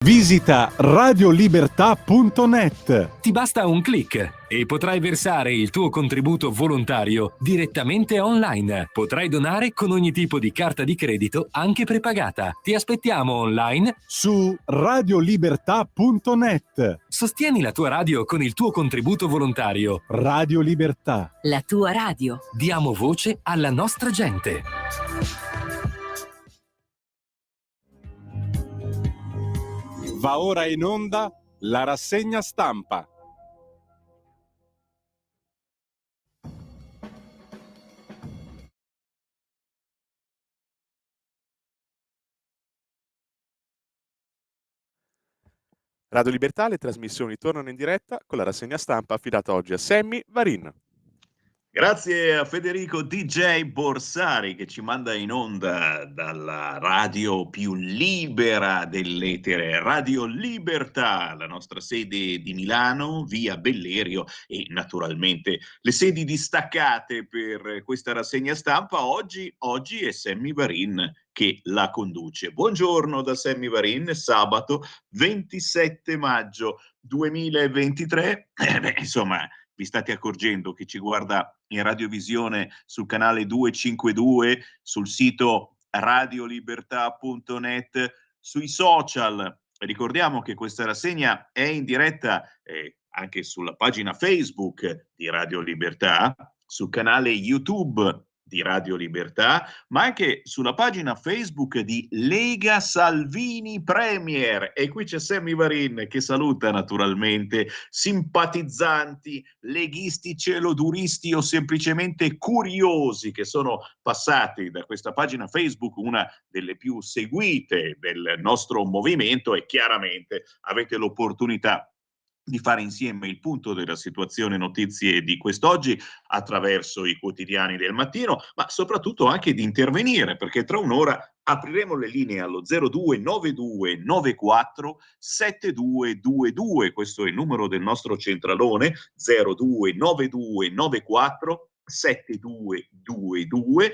Visita radiolibertà.net. Ti basta un click e potrai versare il tuo contributo volontario direttamente online. Potrai donare con ogni tipo di carta di credito, anche prepagata. Ti aspettiamo online Su radiolibertà.net. Sostieni la tua radio con il tuo contributo volontario. Radio Libertà. La tua radio. Diamo voce alla nostra gente. Va ora in onda la rassegna stampa. Radio Libertà, le trasmissioni tornano in diretta con la rassegna stampa affidata oggi a Sammy Varin. Grazie a Federico DJ Borsari che ci manda in onda dalla radio più libera dell'etere, Radio Libertà, la nostra sede di Milano, via Bellerio, e naturalmente le sedi distaccate per questa rassegna stampa. Oggi è Sammy Varin che la conduce. Buongiorno da Sammy Varin, sabato 27 maggio 2023. Insomma, vi state accorgendo che ci guarda in radiovisione sul canale 252, sul sito radiolibertà.net, sui social. Ricordiamo che questa rassegna è in diretta anche sulla pagina Facebook di Radio Libertà, sul canale YouTube di Radio Libertà, ma anche sulla pagina Facebook di Lega Salvini Premier. E qui c'è Sammy Varin che saluta naturalmente simpatizzanti, leghisti, celoduristi o semplicemente curiosi che sono passati da questa pagina Facebook, una delle più seguite del nostro movimento, e chiaramente avete l'opportunità di fare insieme il punto della situazione notizie di quest'oggi attraverso i quotidiani del mattino, ma soprattutto anche di intervenire, perché tra un'ora apriremo le linee allo 0292 94 7222. Questo è il numero del nostro centralone, 0292 94 7222,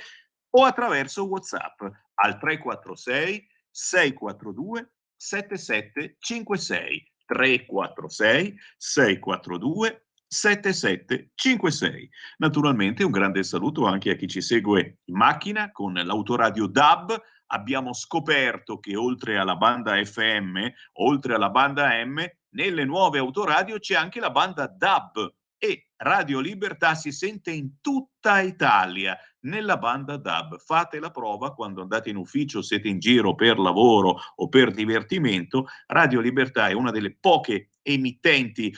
o attraverso WhatsApp al 346 642 7756. 346 642 7756. Naturalmente un grande saluto anche a chi ci segue in macchina con l'autoradio DAB. Abbiamo scoperto che oltre alla banda FM, oltre alla banda AM, nelle nuove autoradio c'è anche la banda DAB, e Radio Libertà si sente in tutta Italia nella banda DAB. Fate la prova quando andate in ufficio, siete in giro per lavoro o per divertimento. Radio Libertà è una delle poche emittenti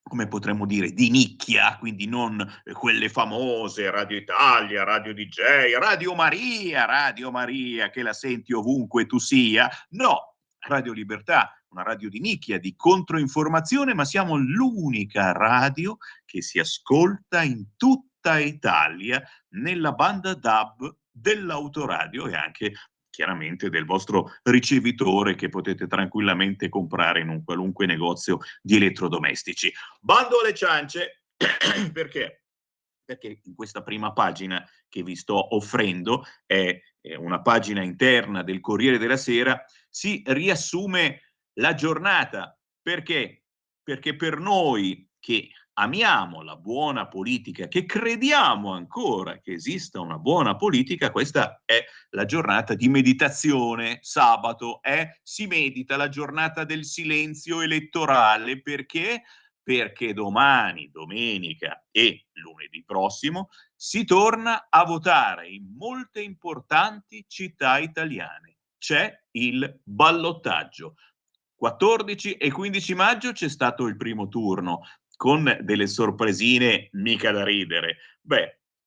come potremmo dire, di nicchia, quindi non quelle famose, Radio Italia, Radio DJ, Radio Maria, che la senti ovunque tu sia. No, Radio Libertà, una radio di nicchia, di controinformazione, ma siamo l'unica radio che si ascolta in tutta Italia nella banda DAB dell'autoradio e anche chiaramente del vostro ricevitore che potete tranquillamente comprare in un qualunque negozio di elettrodomestici. Bando alle ciance, perché? Perché in questa prima pagina che vi sto offrendo, è una pagina interna del Corriere della Sera, si riassume la giornata. Perché? Perché per noi che amiamo la buona politica, che crediamo ancora che esista una buona politica, questa è la giornata di meditazione. Sabato si medita, la giornata del silenzio elettorale. Perché? Perché domani, domenica e lunedì prossimo si torna a votare in molte importanti città italiane. C'è il ballottaggio. 14 e 15 maggio c'è stato il primo turno, con delle sorpresine mica da ridere.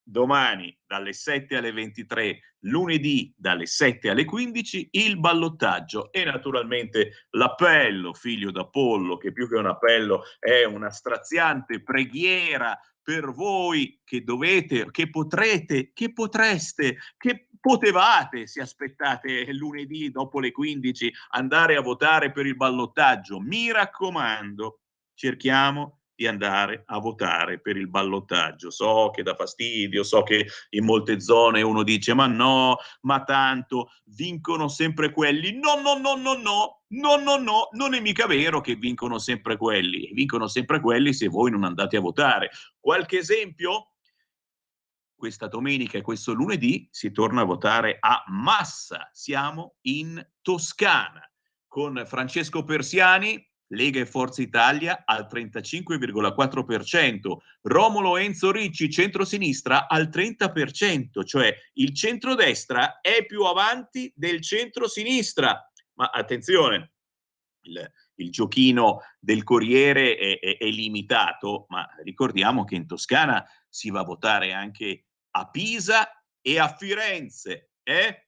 Domani dalle 7 alle 23, lunedì dalle 7 alle 15, il ballottaggio e naturalmente l'appello, figlio d'Apollo, che più che un appello è una straziante preghiera per voi che dovete, che potrete, che potreste, che potevate, se aspettate lunedì dopo le 15, andare a votare per il ballottaggio. Mi raccomando, cerchiamo di andare a votare per il ballottaggio. So che dà fastidio, so che in molte zone uno dice ma no, ma tanto vincono sempre quelli. No, no, no, no, no, no, no, no, non è mica vero che vincono sempre quelli. Vincono sempre quelli se voi non andate a votare. Qualche esempio? Questa domenica e questo lunedì si torna a votare a massa. Siamo in Toscana con Francesco Persiani, Lega e Forza Italia al 35,4%, Romolo Enzo Ricci, centrosinistra al 30%, cioè il centrodestra è più avanti del centrosinistra. Ma attenzione, il giochino del Corriere è limitato, ma ricordiamo che in Toscana si va a votare anche a Pisa e a Firenze, eh?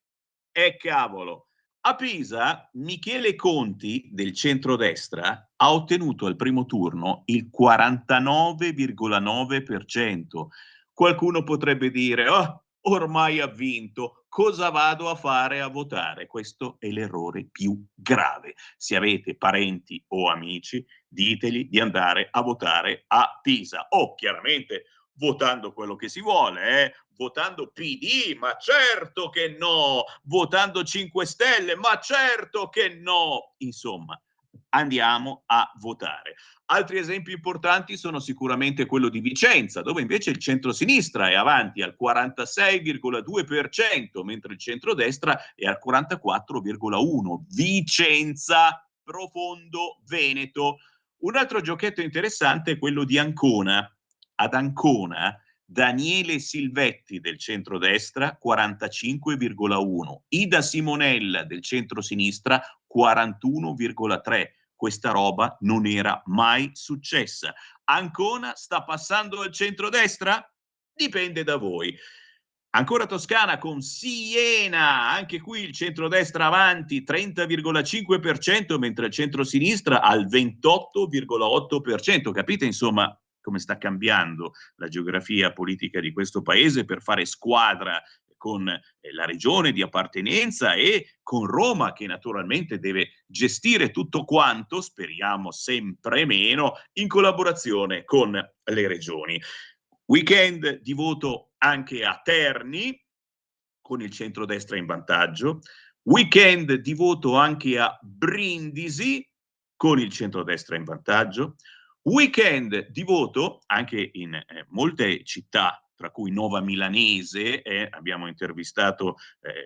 Cavolo! A Pisa, Michele Conti del centrodestra ha ottenuto al primo turno il 49,9%. Qualcuno potrebbe dire, oh, ormai ha vinto, cosa vado a fare a votare? Questo è l'errore più grave. Se avete parenti o amici, ditegli di andare a votare a Pisa. O chiaramente votando quello che si vuole, votando PD, ma certo che no, votando 5 Stelle, ma certo che no. Insomma, andiamo a votare. Altri esempi importanti sono sicuramente quello di Vicenza, dove invece il centrosinistra è avanti al 46,2%, mentre il centrodestra è al 44,1%. Vicenza, profondo Veneto. Un altro giochetto interessante è quello di Ancona. Ad Ancona, Daniele Silvetti del centrodestra 45,1, Ida Simonella del centrosinistra 41,3. Questa roba non era mai successa. Ancona sta passando al centrodestra? Dipende da voi. Ancora Toscana con Siena, anche qui il centrodestra avanti 30,5%, mentre il centrosinistra al 28,8%. Capite insomma come sta cambiando la geografia politica di questo paese per fare squadra con la regione di appartenenza e con Roma che naturalmente deve gestire tutto quanto, speriamo sempre meno, in collaborazione con le regioni. Weekend di voto anche a Terni, con il centrodestra in vantaggio. Weekend di voto anche a Brindisi, con il centrodestra in vantaggio. Weekend di voto anche in molte città, tra cui Nova Milanese, abbiamo intervistato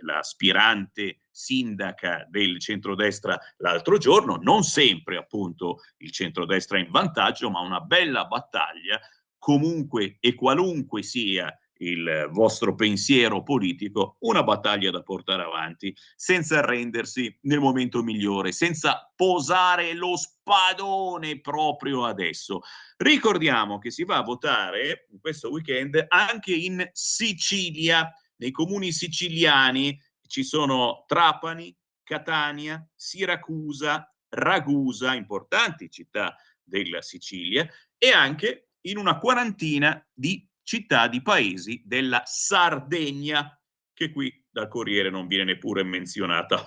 l'aspirante sindaca del centrodestra l'altro giorno, non sempre appunto il centrodestra in vantaggio, ma una bella battaglia, comunque e qualunque sia il vostro pensiero politico, una battaglia da portare avanti senza arrendersi nel momento migliore, senza posare lo spadone proprio adesso. Ricordiamo che si va a votare in questo weekend anche in Sicilia, nei comuni siciliani ci sono Trapani, Catania, Siracusa, Ragusa, importanti città della Sicilia, e anche in una quarantina di città, di paesi della Sardegna, che qui dal Corriere non viene neppure menzionata.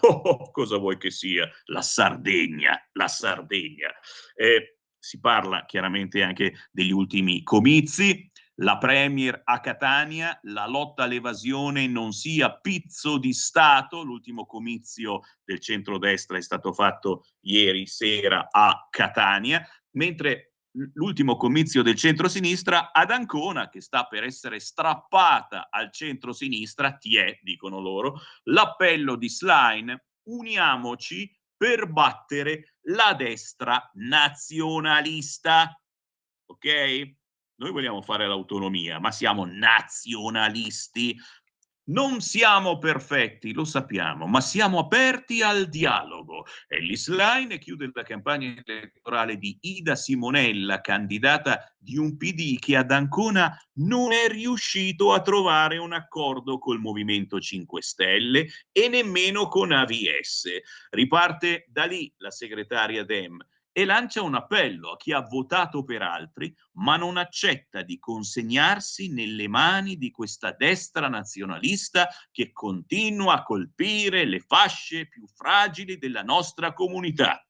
Cosa vuoi che sia la Sardegna? La Sardegna. Si parla chiaramente anche degli ultimi comizi. La Premier a Catania, la lotta all'evasione non sia pizzo di Stato. L'ultimo comizio del centrodestra è stato fatto ieri sera a Catania, mentre l'ultimo comizio del centrosinistra ad Ancona, che sta per essere strappata al centrosinistra, dicono loro, l'appello di Schlein: uniamoci per battere la destra nazionalista. Ok? Noi vogliamo fare l'autonomia, ma siamo nazionalisti. Non siamo perfetti, lo sappiamo, ma siamo aperti al dialogo. Ellis Line chiude la campagna elettorale di Ida Simonella, candidata di un PD che ad Ancona non è riuscito a trovare un accordo col Movimento 5 Stelle e nemmeno con AVS. Riparte da lì la segretaria Dem e lancia un appello a chi ha votato per altri, ma non accetta di consegnarsi nelle mani di questa destra nazionalista che continua a colpire le fasce più fragili della nostra comunità.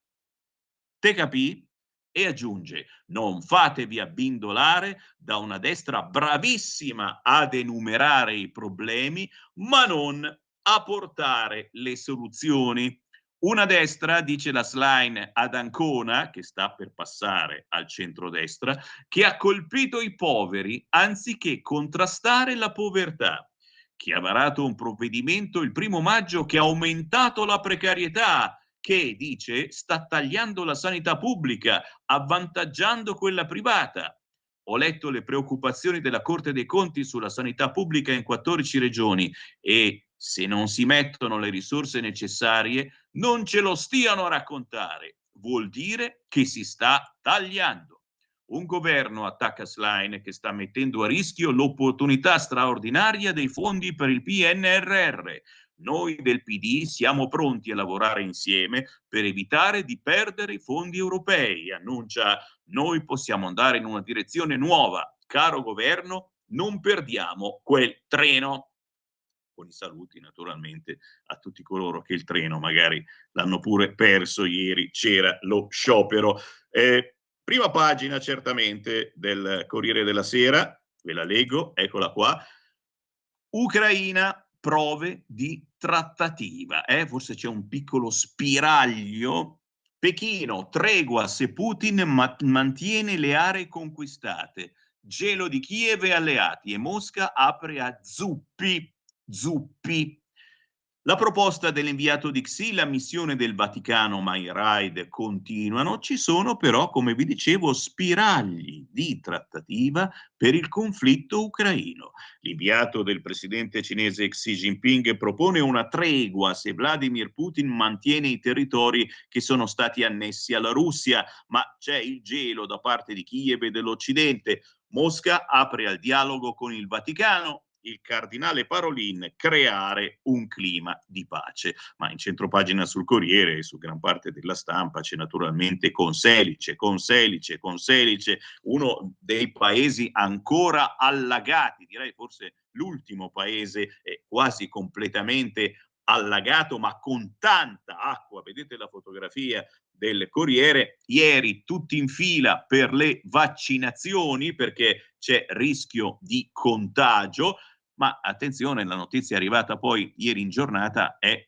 Te capì? E aggiunge: non fatevi abbindolare da una destra bravissima ad enumerare i problemi, ma non a portare le soluzioni. Una destra, dice la Schlein ad Ancona, che sta per passare al centrodestra, che ha colpito i poveri anziché contrastare la povertà, che ha varato un provvedimento il 1° maggio che ha aumentato la precarietà, che, dice, sta tagliando la sanità pubblica, avvantaggiando quella privata. Ho letto le preoccupazioni della Corte dei Conti sulla sanità pubblica in 14 regioni e se non si mettono le risorse necessarie non ce lo stiano a raccontare. Vuol dire che si sta tagliando. Un governo, attacca Schlein, che sta mettendo a rischio l'opportunità straordinaria dei fondi per il PNRR. Noi del PD siamo pronti a lavorare insieme per evitare di perdere i fondi europei, annuncia. Noi possiamo andare in una direzione nuova. Caro governo, non perdiamo quel treno. Con i saluti naturalmente a tutti coloro che il treno magari l'hanno pure perso ieri, c'era lo sciopero. Prima pagina certamente del Corriere della Sera, ve la leggo, eccola qua. Ucraina, prove di trattativa. Forse c'è un piccolo spiraglio. Pechino, tregua se Putin mantiene le aree conquistate. Gelo di Kiev e alleati e Mosca apre a zuppi. La proposta dell'inviato di Xi, la missione del Vaticano, ma i raid continuano. Ci sono però, come vi dicevo, spiragli di trattativa per il conflitto ucraino. L'inviato del presidente cinese Xi Jinping propone una tregua se Vladimir Putin mantiene i territori che sono stati annessi alla Russia, ma c'è il gelo da parte di Kiev e dell'Occidente. Mosca apre al dialogo con il Vaticano. Il cardinale Parolin, creare un clima di pace. Ma in centropagina sul Corriere e su gran parte della stampa c'è naturalmente Conselice, uno dei paesi ancora allagati, direi forse l'ultimo paese quasi completamente allagato, ma con tanta acqua. Vedete la fotografia del Corriere, ieri tutti in fila per le vaccinazioni perché c'è rischio di contagio. Ma attenzione, la notizia arrivata poi ieri in giornata è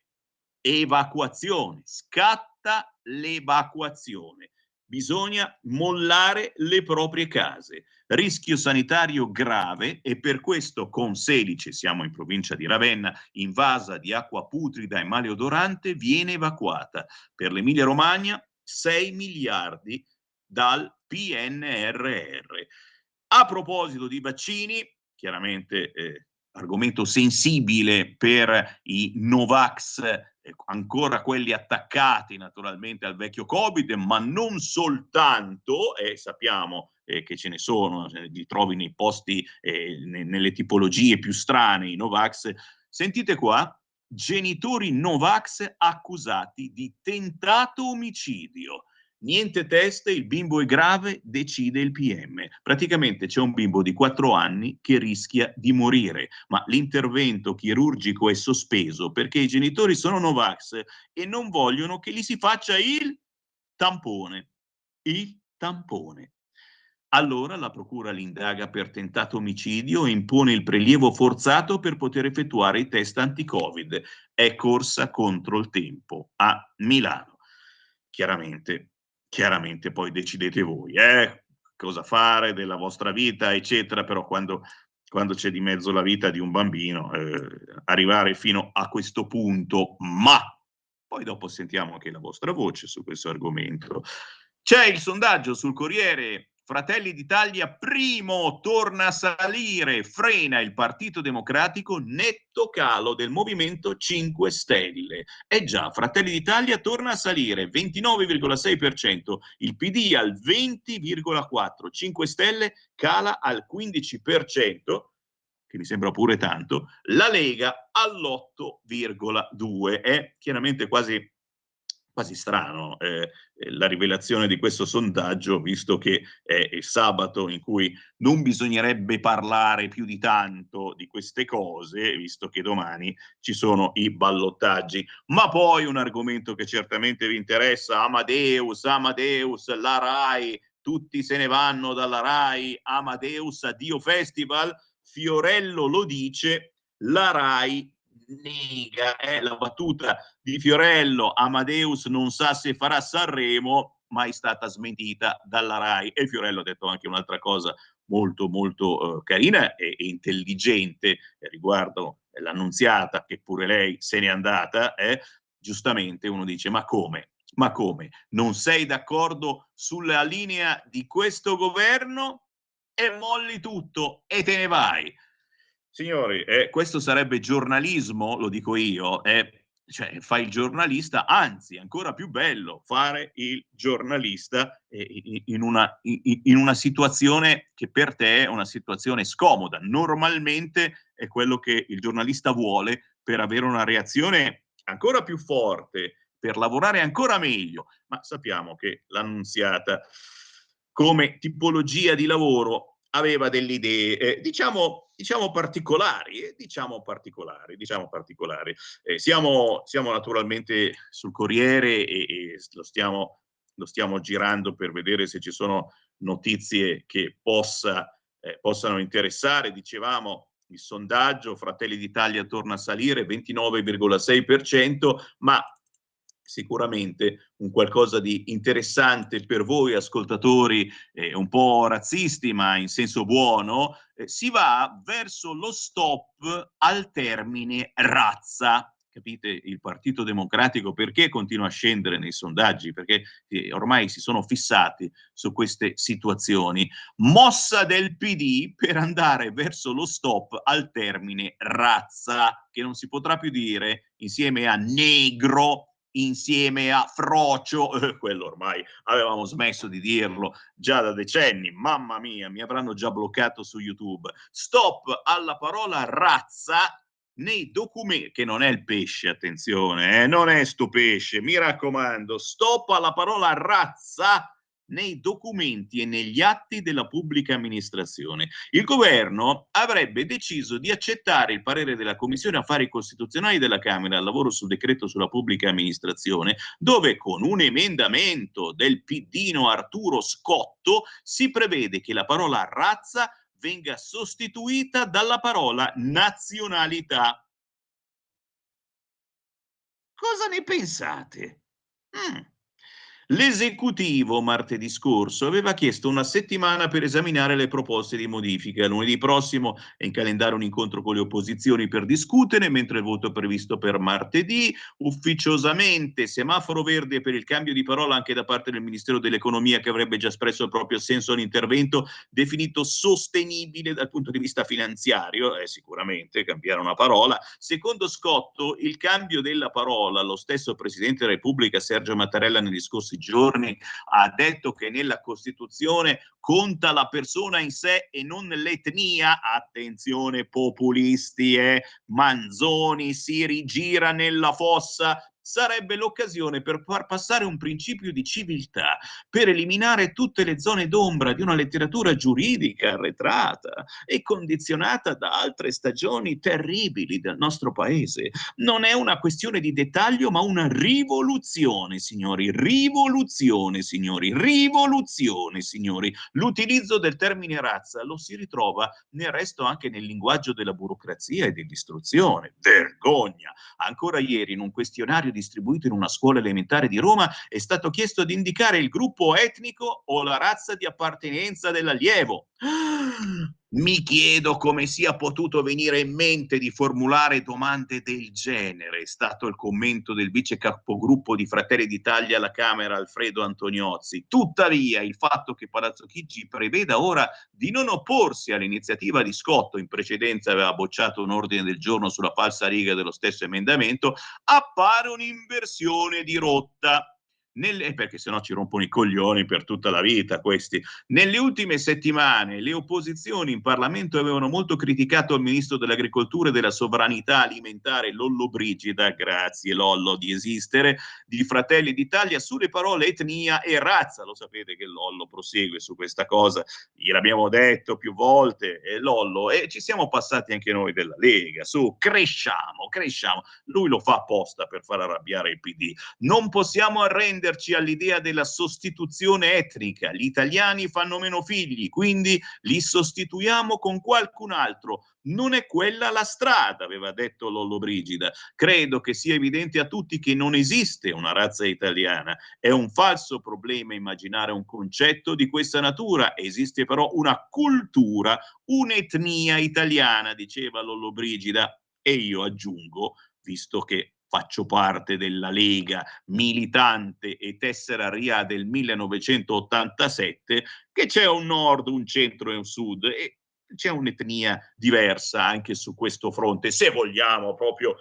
evacuazione, scatta l'evacuazione. Bisogna mollare le proprie case. Rischio sanitario grave e per questo Conselice, siamo in provincia di Ravenna, invasa di acqua putrida e maleodorante, viene evacuata. Per l'Emilia Romagna 6 miliardi dal PNRR. A proposito di vaccini, chiaramente argomento sensibile per i Novax, ancora quelli attaccati naturalmente al vecchio Covid, ma non soltanto, sappiamo che ce ne sono, li trovi nei posti, nelle tipologie più strane, i Novax. Sentite qua, genitori Novax accusati di tentato omicidio. Niente test, il bimbo è grave, decide il PM. Praticamente c'è un bimbo di 4 anni che rischia di morire, ma l'intervento chirurgico è sospeso perché i genitori sono Novax e non vogliono che gli si faccia il tampone. Il tampone. Allora la procura l'indaga per tentato omicidio e impone il prelievo forzato per poter effettuare i test anti-Covid. È corsa contro il tempo a Milano. Chiaramente poi decidete voi cosa fare della vostra vita, eccetera, però quando c'è di mezzo la vita di un bambino, arrivare fino a questo punto, ma poi dopo sentiamo anche la vostra voce su questo argomento. C'è il sondaggio sul Corriere. Fratelli d'Italia primo, torna a salire, frena il Partito Democratico, netto calo del Movimento 5 Stelle. Già, Fratelli d'Italia torna a salire, 29,6%, il PD al 20,4%, 5 Stelle cala al 15%, che mi sembra pure tanto, la Lega all'8,2%. È chiaramente quasi quasi strano la rivelazione di questo sondaggio, visto che è il sabato in cui non bisognerebbe parlare più di tanto di queste cose, visto che domani ci sono i ballottaggi. Ma poi un argomento che certamente vi interessa, Amadeus, la RAI, tutti se ne vanno dalla RAI, Amadeus, addio festival, Fiorello lo dice, la RAI nega, la battuta di Fiorello, Amadeus non sa se farà Sanremo, mai stata smentita dalla RAI. E Fiorello ha detto anche un'altra cosa molto molto carina e intelligente riguardo l'Annunziata, che pure lei se n'è andata, giustamente uno dice ma come? Ma come? Non sei d'accordo sulla linea di questo governo e molli tutto e te ne vai. Signori, questo sarebbe giornalismo, lo dico io, cioè fai il giornalista, anzi, ancora più bello fare il giornalista in una situazione che per te è una situazione scomoda. Normalmente è quello che il giornalista vuole per avere una reazione ancora più forte, per lavorare ancora meglio, ma sappiamo che l'Annunziata come tipologia di lavoro aveva delle idee, diciamo particolari. Siamo naturalmente sul Corriere e lo stiamo girando per vedere se ci sono notizie che possano interessare. Dicevamo, il sondaggio Fratelli d'Italia torna a salire, 29,6%, ma sicuramente un qualcosa di interessante per voi ascoltatori, un po' razzisti ma in senso buono, si va verso lo stop al termine razza. Capite? Il Partito Democratico perché continua a scendere nei sondaggi? Perché ormai si sono fissati su queste situazioni. Mossa del PD per andare verso lo stop al termine razza, che non si potrà più dire insieme a negro, insieme a frocio, quello ormai avevamo smesso di dirlo già da decenni, mamma mia, mi avranno già bloccato su YouTube. Stop alla parola razza nei documenti, che non è il pesce, attenzione, non è sto pesce, mi raccomando, stop alla parola razza nei documenti e negli atti della pubblica amministrazione. Il governo avrebbe deciso di accettare il parere della Commissione Affari Costituzionali della Camera al lavoro sul decreto sulla pubblica amministrazione, dove con un emendamento del piddino Arturo Scotto si prevede che la parola razza venga sostituita dalla parola nazionalità. Cosa ne pensate? L'esecutivo martedì scorso aveva chiesto una settimana per esaminare le proposte di modifica. Lunedì prossimo è in calendario un incontro con le opposizioni per discutere, mentre il voto è previsto per martedì. Ufficiosamente semaforo verde per il cambio di parola anche da parte del Ministero dell'Economia, che avrebbe già espresso il proprio assenso all'intervento, definito sostenibile dal punto di vista finanziario. Sicuramente cambiare una parola. Secondo Scotto, il cambio della parola, lo stesso Presidente della Repubblica Sergio Mattarella negli scorsi giorni ha detto che nella Costituzione conta la persona in sé e non l'etnia. Attenzione populisti, Manzoni si rigira nella fossa. Sarebbe l'occasione per far passare un principio di civiltà, per eliminare tutte le zone d'ombra di una letteratura giuridica arretrata e condizionata da altre stagioni terribili del nostro paese. Non è una questione di dettaglio, ma una rivoluzione, signori. Rivoluzione, signori. Rivoluzione, signori. L'utilizzo del termine razza lo si ritrova nel resto anche nel linguaggio della burocrazia e dell'istruzione. Vergogna! Ancora ieri, in un questionario distribuito in una scuola elementare di Roma, è stato chiesto di indicare il gruppo etnico o la razza di appartenenza dell'allievo. Mi chiedo come sia potuto venire in mente di formulare domande del genere, è stato il commento del vice capogruppo di Fratelli d'Italia alla Camera, Alfredo Antoniozzi. Tuttavia, il fatto che Palazzo Chigi preveda ora di non opporsi all'iniziativa di Scotto, in precedenza aveva bocciato un ordine del giorno sulla falsa riga dello stesso emendamento, appare un'inversione di rotta. perché sennò ci rompono i coglioni per tutta la vita questi. Nelle ultime settimane le opposizioni in Parlamento avevano molto criticato il ministro dell'Agricoltura e della Sovranità Alimentare Lollobrigida, grazie Lollo di esistere, di Fratelli d'Italia, sulle parole etnia e razza. Lo sapete che Lollo prosegue su questa cosa, gliel'abbiamo detto più volte, Lollo, e ci siamo passati anche noi della Lega, su, cresciamo. Lui lo fa apposta per far arrabbiare il PD. Non possiamo arrenderci all'idea della sostituzione etnica. Gli italiani fanno meno figli, quindi li sostituiamo con qualcun altro. Non è quella la strada, aveva detto Lollobrigida. Credo che sia evidente a tutti che non esiste una razza italiana. È un falso problema immaginare un concetto di questa natura. Esiste però una cultura, un'etnia italiana, diceva Lollobrigida. E io aggiungo, visto che faccio parte della Lega militante e tessera RIA del 1987, che c'è un nord, un centro e un sud, e c'è un'etnia diversa anche su questo fronte, se vogliamo proprio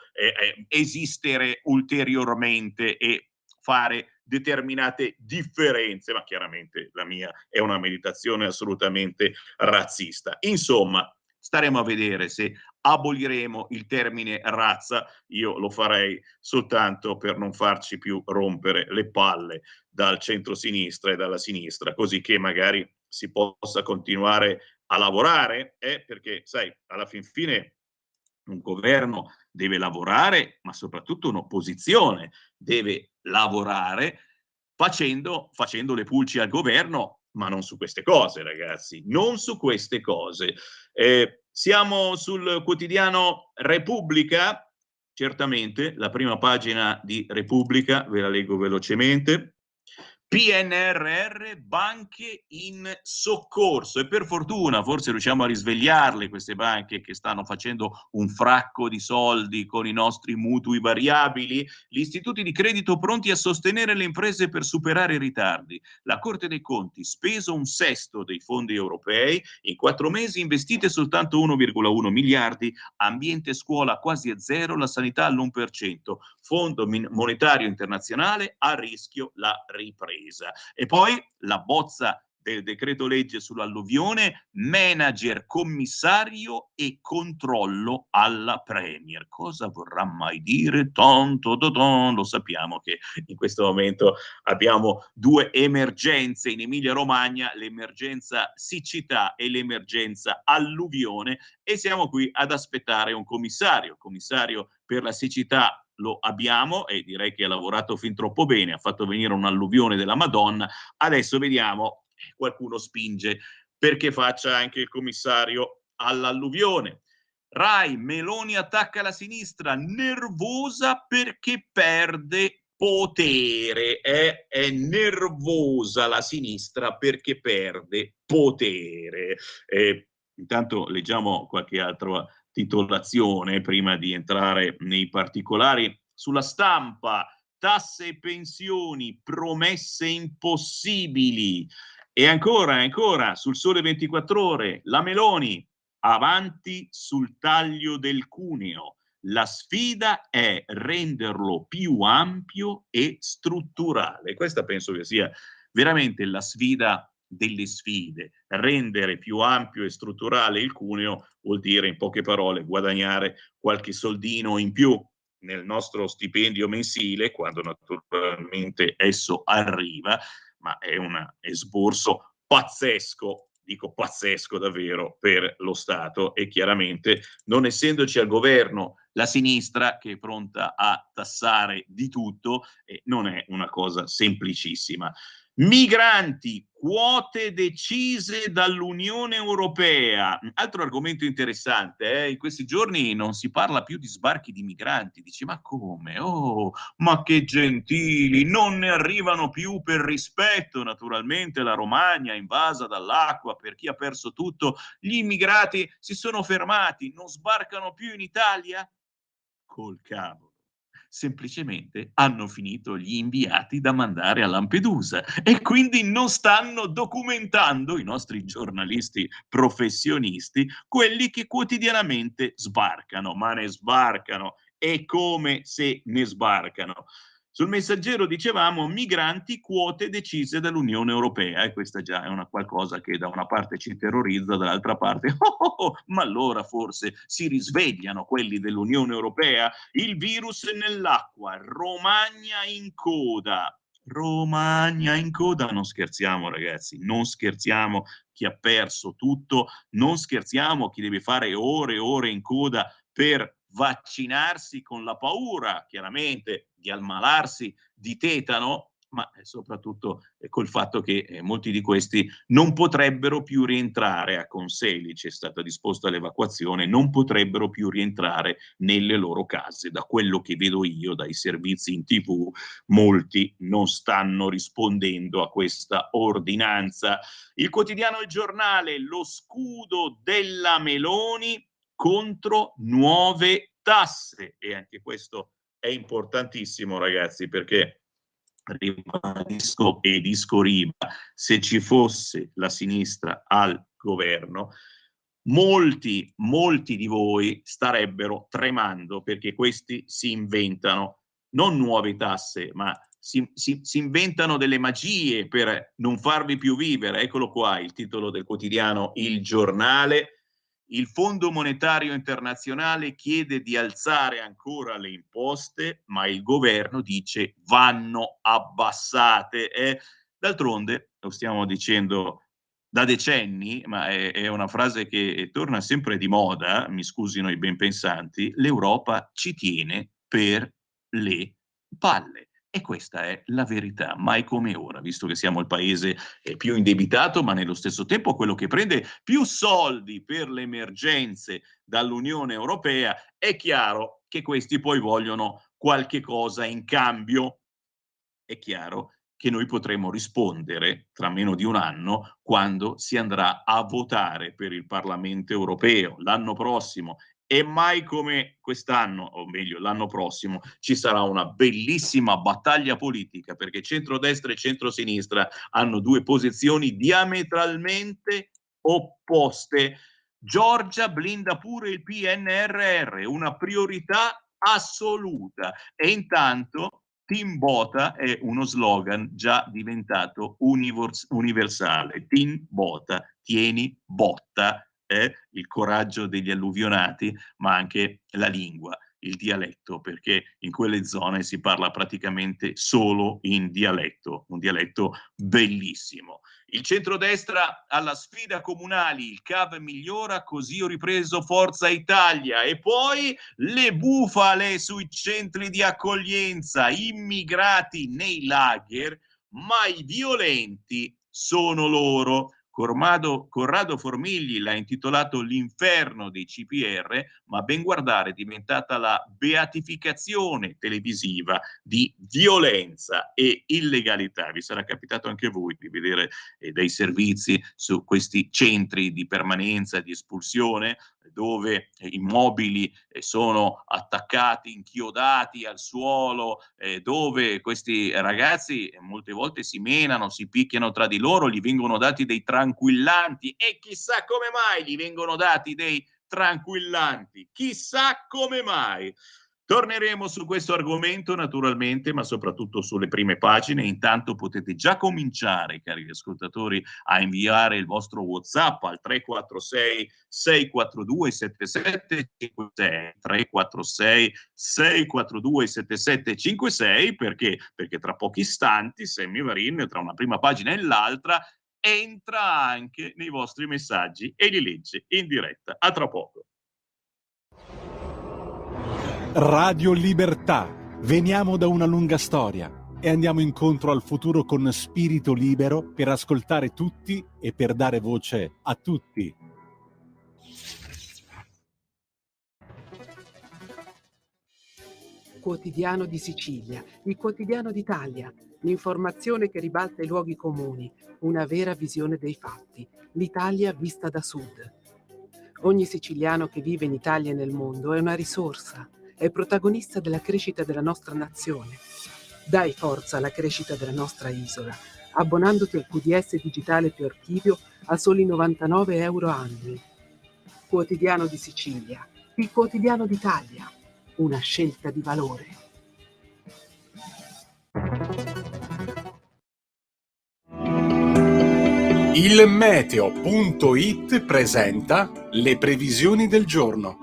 esistere ulteriormente e fare determinate differenze, ma chiaramente la mia è una meditazione assolutamente razzista. Insomma, staremo a vedere se aboliremo il termine razza. Io lo farei soltanto per non farci più rompere le palle dal centro-sinistra e dalla sinistra, così che magari si possa continuare a lavorare, perché sai, alla fin fine un governo deve lavorare, ma soprattutto un'opposizione deve lavorare facendo le pulci al governo, ma non su queste cose, ragazzi, non su queste cose. Siamo sul quotidiano Repubblica, certamente, la prima pagina di Repubblica, ve la leggo velocemente. PNRR, banche in soccorso, e per fortuna forse riusciamo a risvegliarle queste banche che stanno facendo un fracco di soldi con i nostri mutui variabili, gli istituti di credito pronti a sostenere le imprese per superare i ritardi. La Corte dei Conti, speso un sesto dei fondi europei, in 4 mesi investite soltanto 1,1 miliardi, ambiente e scuola quasi a zero, la sanità all'1%, Fondo Monetario Internazionale a rischio la ripresa. E poi la bozza del decreto legge sull'alluvione, manager, commissario e controllo alla Premier. Cosa vorrà mai dire? Lo sappiamo che in questo momento abbiamo 2 emergenze in Emilia-Romagna, l'emergenza siccità e l'emergenza alluvione, e siamo qui ad aspettare un commissario per la siccità. Lo abbiamo e direi che ha lavorato fin troppo bene, ha fatto venire un'alluvione della Madonna. Adesso vediamo, qualcuno spinge perché faccia anche il commissario all'alluvione. Rai, Meloni attacca la sinistra, nervosa perché perde potere. È nervosa la sinistra perché perde potere. Intanto leggiamo qualche altra titolazione prima di entrare nei particolari. Sulla Stampa, tasse e pensioni, promesse impossibili. E ancora, sul Sole 24 Ore, la Meloni, avanti sul taglio del cuneo. La sfida è renderlo più ampio e strutturale. Questa penso che sia veramente la sfida delle sfide. Rendere più ampio e strutturale il cuneo vuol dire, in poche parole, guadagnare qualche soldino in più nel nostro stipendio mensile, quando naturalmente esso arriva, ma è un esborso pazzesco, dico pazzesco davvero, per lo Stato, e chiaramente non essendoci al governo la sinistra che è pronta a tassare di tutto, non è una cosa semplicissima. Migranti, quote decise dall'Unione Europea. Altro argomento interessante, in questi giorni non si parla più di sbarchi di migranti. Dici, ma come? Oh, ma che gentili, non ne arrivano più per rispetto. Naturalmente la Romagna invasa dall'acqua, per chi ha perso tutto. Gli immigrati si sono fermati, non sbarcano più in Italia? Col cavolo. Semplicemente hanno finito gli inviati da mandare a Lampedusa e quindi non stanno documentando, i nostri giornalisti professionisti, quelli che quotidianamente sbarcano, ma ne sbarcano, e come se ne sbarcano. Sul Messaggero dicevamo migranti, quote decise dall'Unione Europea, e questa già è una qualcosa che da una parte ci terrorizza, dall'altra parte ma allora forse si risvegliano quelli dell'Unione Europea? Il virus nell'acqua, Romagna in coda. Romagna in coda, non scherziamo ragazzi, non scherziamo, chi ha perso tutto, non scherziamo, chi deve fare ore e ore in coda per vaccinarsi con la paura, chiaramente, di ammalarsi di tetano, ma soprattutto col fatto che molti di questi non potrebbero più rientrare a Conselice, è stata disposta l'evacuazione, non potrebbero più rientrare nelle loro case. Da quello che vedo io dai servizi in TV, molti non stanno rispondendo a questa ordinanza. Il quotidiano Il Giornale, lo scudo della Meloni contro nuove tasse, e anche questo è importantissimo ragazzi, perché ribadisco e disco riba, se ci fosse la sinistra al governo, molti di voi starebbero tremando, perché questi si inventano non nuove tasse, ma si inventano delle magie per non farvi più vivere. Eccolo qua il titolo del quotidiano Il Giornale. Il Fondo Monetario Internazionale chiede di alzare ancora le imposte, ma il governo dice vanno abbassate. D'altronde, lo stiamo dicendo da decenni, ma è una frase che torna sempre di moda, mi scusino i benpensanti, l'Europa ci tiene per le palle. E questa è la verità, mai come ora, visto che siamo il paese più indebitato, ma nello stesso tempo quello che prende più soldi per le emergenze dall'Unione Europea. È chiaro che questi poi vogliono qualche cosa in cambio. È chiaro che noi potremo rispondere tra meno di un anno, quando si andrà a votare per il Parlamento europeo l'anno prossimo. E mai come quest'anno, o meglio l'anno prossimo, ci sarà una bellissima battaglia politica, perché centrodestra e centrosinistra hanno due posizioni diametralmente opposte. Giorgia blinda pure il PNRR, una priorità assoluta. E intanto Team Bota è uno slogan già diventato universale. Team Bota, tieni botta, il coraggio degli alluvionati, ma anche la lingua, il dialetto, perché in quelle zone si parla praticamente solo in dialetto, un dialetto bellissimo. Il centrodestra alla sfida comunali, il CAV migliora, così ho ripreso Forza Italia. E poi le bufale sui centri di accoglienza, immigrati nei lager, ma i violenti sono loro. Corrado Formigli l'ha intitolato L'inferno dei CPR, ma ben guardare è diventata la beatificazione televisiva di violenza e illegalità. Vi sarà capitato anche a voi di vedere dei servizi su questi centri di permanenza, di espulsione, dove immobili sono attaccati, inchiodati al suolo, dove questi ragazzi molte volte si menano, si picchiano tra di loro, gli vengono dati dei tranquillanti, e chissà come mai gli vengono dati dei tranquillanti, chissà come mai. Torneremo su questo argomento naturalmente, ma soprattutto sulle prime pagine. Intanto potete già cominciare, cari ascoltatori, a inviare il vostro WhatsApp al 346 642 7756, 346 642 7756, perché tra pochi istanti Sammy Varin, tra una prima pagina e l'altra, entra anche nei vostri messaggi e li legge in diretta. A tra poco. Radio Libertà. Veniamo da una lunga storia e andiamo incontro al futuro con spirito libero, per ascoltare tutti e per dare voce a tutti. Quotidiano di Sicilia, il quotidiano d'Italia, l'informazione che ribalta i luoghi comuni, una vera visione dei fatti, l'Italia vista da sud. Ogni siciliano che vive in Italia e nel mondo è una risorsa, è protagonista della crescita della nostra nazione. Dai forza alla crescita della nostra isola, abbonandoti al QDS digitale più archivio a soli 99 euro annui. Quotidiano di Sicilia, il quotidiano d'Italia, una scelta di valore. Il meteo.it presenta le previsioni del giorno.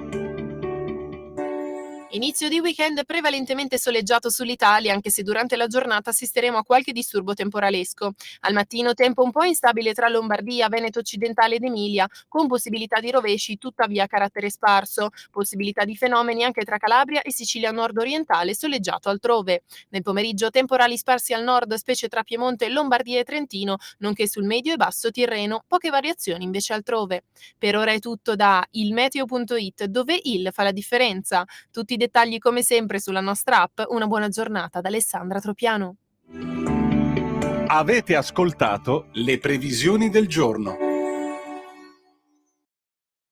Inizio di weekend prevalentemente soleggiato sull'Italia, anche se durante la giornata assisteremo a qualche disturbo temporalesco. Al mattino tempo un po' instabile tra Lombardia, Veneto occidentale ed Emilia, con possibilità di rovesci, tuttavia a carattere sparso. Possibilità di fenomeni anche tra Calabria e Sicilia nord-orientale, soleggiato altrove. Nel pomeriggio temporali sparsi al nord, specie tra Piemonte, Lombardia e Trentino, nonché sul medio e basso Tirreno, poche variazioni invece altrove. Per ora è tutto da ilmeteo.it, dove il fa la differenza. Tutti i dettagli come sempre sulla nostra app. Una buona giornata da Alessandra Tropiano. Avete ascoltato le previsioni del giorno.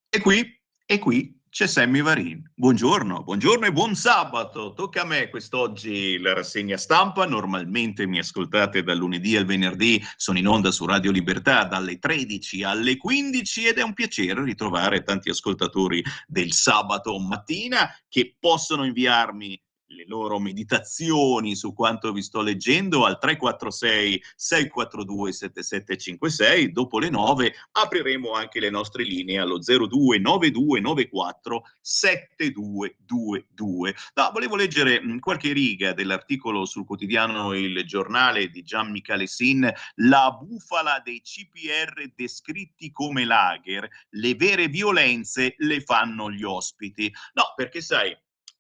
E qui c'è Sammy Varin. Buongiorno, buongiorno e buon sabato. Tocca a me quest'oggi la rassegna stampa. Normalmente mi ascoltate dal lunedì al venerdì, sono in onda su Radio Libertà dalle 13 alle 15 ed è un piacere ritrovare tanti ascoltatori del sabato mattina che possono inviarmi le loro meditazioni su quanto vi sto leggendo al 346 642 7756. Dopo le 9 apriremo anche le nostre linee allo 029294 7222. No, volevo leggere qualche riga dell'articolo sul quotidiano Il Giornale di Gian Michele Sin, la bufala dei CPR descritti come lager, le vere violenze le fanno gli ospiti. No, perché sai,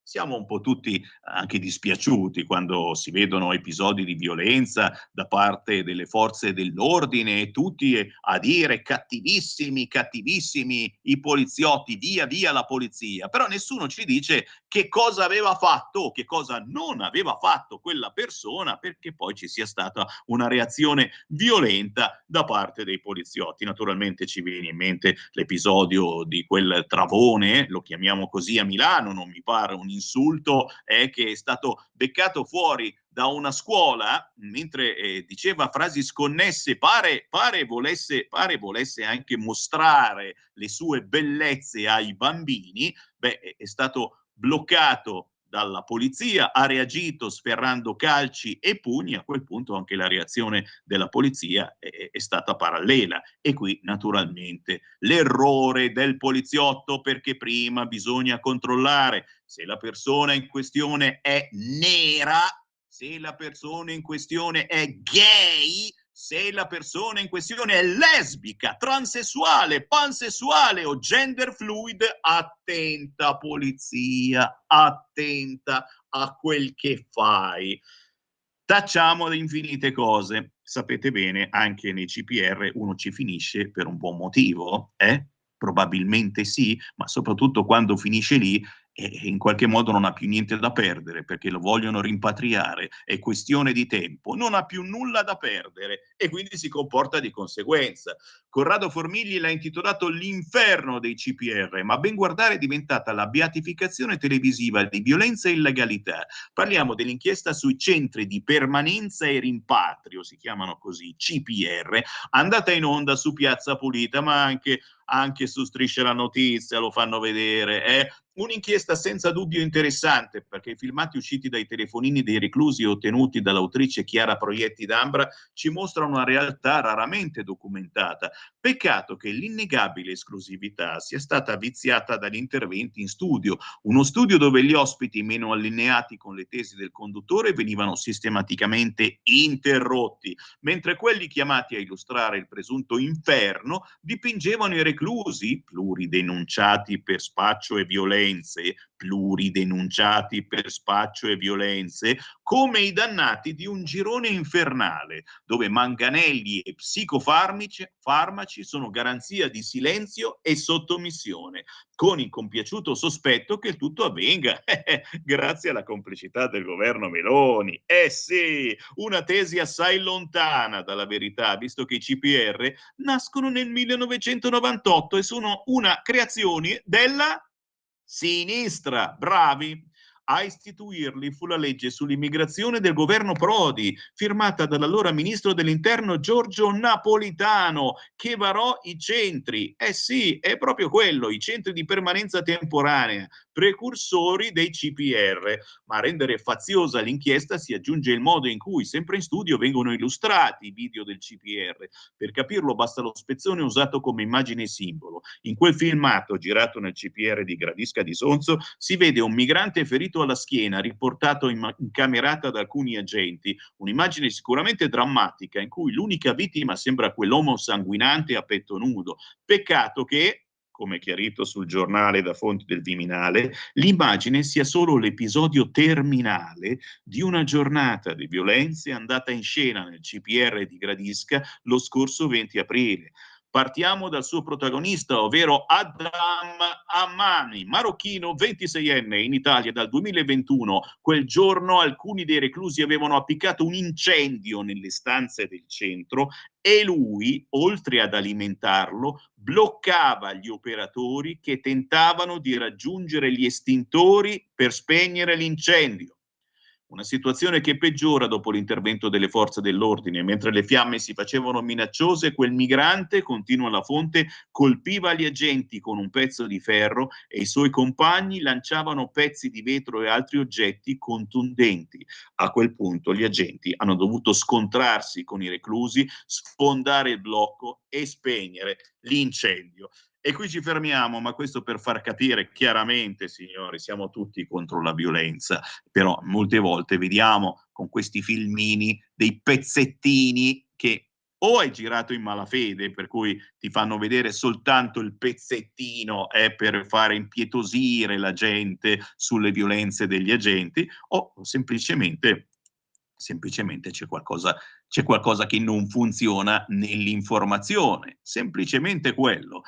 siamo un po' tutti anche dispiaciuti quando si vedono episodi di violenza da parte delle forze dell'ordine e tutti a dire cattivissimi, cattivissimi i poliziotti, via via la polizia, però nessuno ci dice che cosa aveva fatto o che cosa non aveva fatto quella persona perché poi ci sia stata una reazione violenta da parte dei poliziotti. Naturalmente ci viene in mente l'episodio di quel Travone, lo chiamiamo così a Milano, non mi pare un insulto, che è stato beccato fuori da una scuola mentre diceva frasi sconnesse, pare volesse anche mostrare le sue bellezze ai bambini. È stato bloccato dalla polizia, ha reagito sferrando calci e pugni. A quel punto anche la reazione della polizia è stata parallela e qui naturalmente l'errore del poliziotto, perché prima bisogna controllare se la persona in questione è nera, se la persona in questione è gay, se la persona in questione è lesbica, transessuale, pansessuale o gender fluid. Attenta polizia, attenta a quel che fai. Tacciamo di infinite cose. Sapete bene, anche nei CPR uno ci finisce per un buon motivo, eh? Probabilmente sì, ma soprattutto quando finisce lì in qualche modo non ha più niente da perdere perché lo vogliono rimpatriare, è questione di tempo, non ha più nulla da perdere e quindi si comporta di conseguenza. Corrado Formigli l'ha intitolato L'inferno dei CPR, ma a ben guardare è diventata la beatificazione televisiva di violenza e illegalità. Parliamo dell'inchiesta sui centri di permanenza e rimpatrio, si chiamano così, CPR, andata in onda su Piazza Pulita, ma anche su Striscia la Notizia lo fanno vedere. Un'inchiesta senza dubbio interessante, perché i filmati usciti dai telefonini dei reclusi ottenuti dall'autrice Chiara Proietti d'Ambra ci mostrano una realtà raramente documentata. Peccato che l'innegabile esclusività sia stata viziata dagli interventi in studio, uno studio dove gli ospiti meno allineati con le tesi del conduttore venivano sistematicamente interrotti, mentre quelli chiamati a illustrare il presunto inferno dipingevano i reclusi, pluridenunciati per spaccio e violenze, come i dannati di un girone infernale, dove manganelli e psicofarmaci sono garanzia di silenzio e sottomissione, con il compiaciuto sospetto che il tutto avvenga grazie alla complicità del governo Meloni. Sì, una tesi assai lontana dalla verità, visto che i CPR nascono nel 1998 e sono una creazione della sinistra. Bravi. A istituirli fu la legge sull'immigrazione del governo Prodi, firmata dall'allora ministro dell'interno Giorgio Napolitano, che varò i centri. Eh sì, è proprio quello, i centri di permanenza temporanea, precursori dei CPR. Ma a rendere faziosa l'inchiesta si aggiunge il modo in cui, sempre in studio, vengono illustrati i video del CPR. Per capirlo basta lo spezzone usato come immagine simbolo. In quel filmato, girato nel CPR di Gradisca di Sonzo, si vede un migrante ferito alla schiena, riportato in camerata da alcuni agenti. Un'immagine sicuramente drammatica, in cui l'unica vittima sembra quell'uomo sanguinante a petto nudo. Peccato che, come chiarito sul giornale da fonti del Viminale, l'immagine sia solo l'episodio terminale di una giornata di violenze andata in scena nel CPR di Gradisca lo scorso 20 aprile. Partiamo dal suo protagonista, ovvero Adam Ammani, marocchino 26enne, in Italia dal 2021. Quel giorno alcuni dei reclusi avevano appiccato un incendio nelle stanze del centro e lui, oltre ad alimentarlo, bloccava gli operatori che tentavano di raggiungere gli estintori per spegnere l'incendio. Una situazione che peggiora dopo l'intervento delle forze dell'ordine. Mentre le fiamme si facevano minacciose, quel migrante, continua la fonte, colpiva gli agenti con un pezzo di ferro e i suoi compagni lanciavano pezzi di vetro e altri oggetti contundenti. A quel punto gli agenti hanno dovuto scontrarsi con i reclusi, sfondare il blocco e spegnere l'incendio. E qui ci fermiamo, ma questo per far capire chiaramente, signori, siamo tutti contro la violenza, però molte volte vediamo con questi filmini dei pezzettini che o è girato in malafede, per cui ti fanno vedere soltanto il pezzettino per fare impietosire la gente sulle violenze degli agenti, o semplicemente c'è qualcosa che non funziona nell'informazione, semplicemente quello.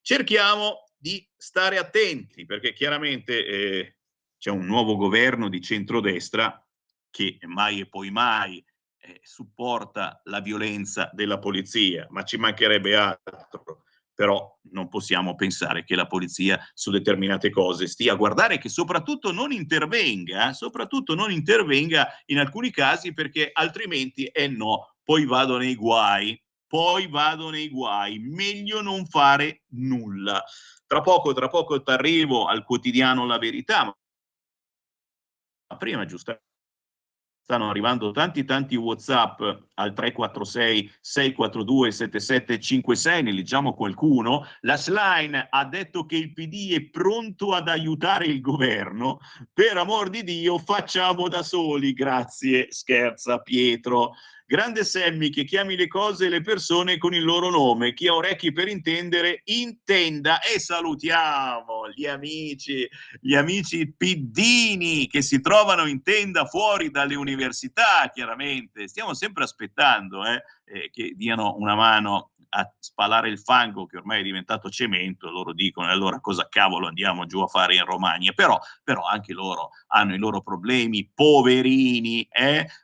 Cerchiamo di stare attenti, perché chiaramente c'è un nuovo governo di centrodestra che mai e poi mai supporta la violenza della polizia, ma ci mancherebbe altro. Però non possiamo pensare che la polizia su determinate cose stia a guardare, che soprattutto non intervenga in alcuni casi, perché altrimenti no, poi vado nei guai, meglio non fare nulla. Tra poco t'arrivo al quotidiano La Verità, ma prima giustamente stanno arrivando tanti WhatsApp al 346 642 7756, ne leggiamo qualcuno. La Schlein ha detto che il PD è pronto ad aiutare il governo, per amor di Dio facciamo da soli, grazie, scherza Pietro. Grande Semmi che chiami le cose e le persone con il loro nome, chi ha orecchi per intendere intenda. E salutiamo gli amici piddini che si trovano in tenda fuori dalle università, chiaramente. Stiamo sempre aspettando che diano una mano a spalare il fango che ormai è diventato cemento. Loro dicono: allora cosa cavolo andiamo giù a fare in Romagna? Però anche loro hanno i loro problemi, poverini,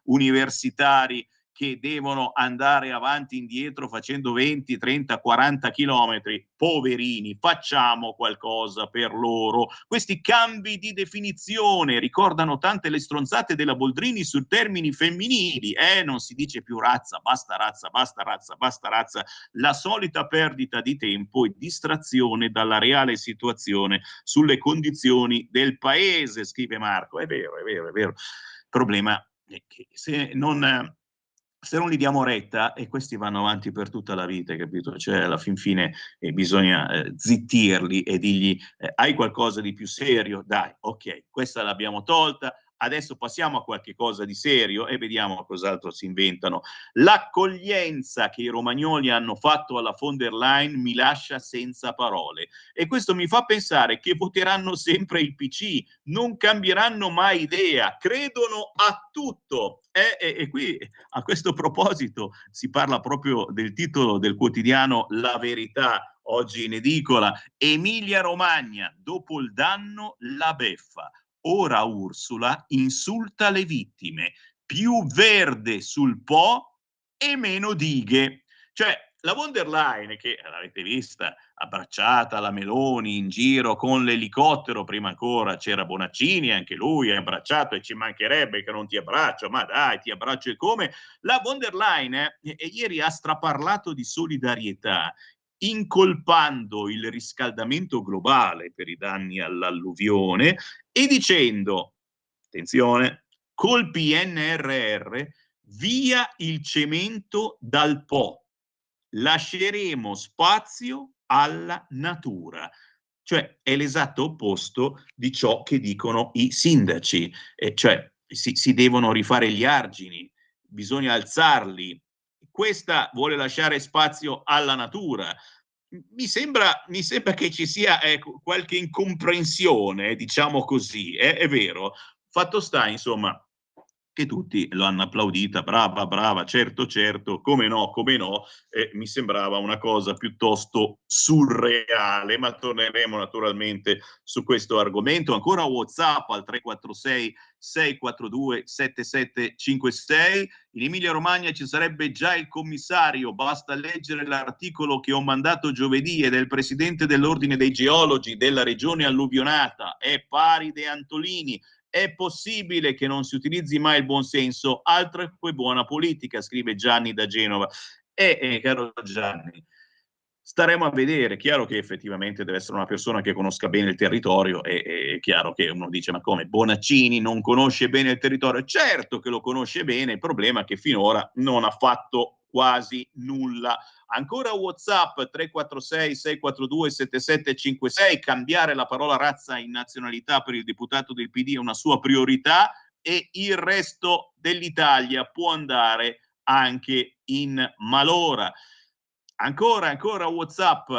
universitari che devono andare avanti e indietro facendo 20, 30, 40 chilometri. Poverini, facciamo qualcosa per loro. Questi cambi di definizione ricordano tante le stronzate della Boldrini su termini femminili. Non si dice più razza, basta razza, basta razza, basta razza. La solita perdita di tempo e distrazione dalla reale situazione sulle condizioni del paese, scrive Marco. È vero. Il problema è che se non gli diamo retta, e questi vanno avanti per tutta la vita, capito? Cioè alla fin fine bisogna zittirli e dirgli hai qualcosa di più serio? Dai, ok, questa l'abbiamo tolta, adesso passiamo a qualche cosa di serio e vediamo cos'altro si inventano. L'accoglienza che i romagnoli hanno fatto alla von der Leyen mi lascia senza parole, e questo mi fa pensare che voteranno sempre il PC, non cambieranno mai idea, credono a tutto. E qui a questo proposito si parla proprio del titolo del quotidiano La Verità, oggi in edicola: Emilia Romagna, dopo il danno la beffa. Ora Ursula insulta le vittime, più verde sul Po e meno dighe. Cioè, la von der Leyen, che l'avete vista abbracciata alla Meloni in giro con l'elicottero, prima ancora c'era Bonaccini, anche lui è abbracciato e ci mancherebbe che non ti abbraccio, ma dai, ti abbraccio e come. La von der Leyen ieri ha straparlato di solidarietà, incolpando il riscaldamento globale per i danni all'alluvione e dicendo, attenzione, col PNRR via il cemento dal Po, lasceremo spazio alla natura. Cioè è l'esatto opposto di ciò che dicono i sindaci, cioè si devono rifare gli argini, bisogna alzarli. Questa vuole lasciare spazio alla natura. Mi sembra che ci sia qualche incomprensione, diciamo così, è vero. Fatto sta, insomma, che tutti lo hanno applaudita, brava, brava, certo, certo, come no, mi sembrava una cosa piuttosto surreale, ma torneremo naturalmente su questo argomento. Ancora WhatsApp al 346 642 7756. In Emilia Romagna ci sarebbe già il commissario, basta leggere l'articolo che ho mandato giovedì ed è il presidente dell'Ordine dei Geologi della regione alluvionata, è Paride Antolini. È possibile che non si utilizzi mai il buonsenso, altro che buona politica, scrive Gianni da Genova. Caro Gianni, staremo a vedere. Chiaro che effettivamente deve essere una persona che conosca bene il territorio, è chiaro che uno dice, ma come, Bonaccini non conosce bene il territorio? Certo che lo conosce bene, il problema è che finora non ha fatto quasi nulla. Ancora WhatsApp 346 642 7756, cambiare la parola razza in nazionalità per il deputato del PD è una sua priorità e il resto dell'Italia può andare anche in malora. Ancora WhatsApp,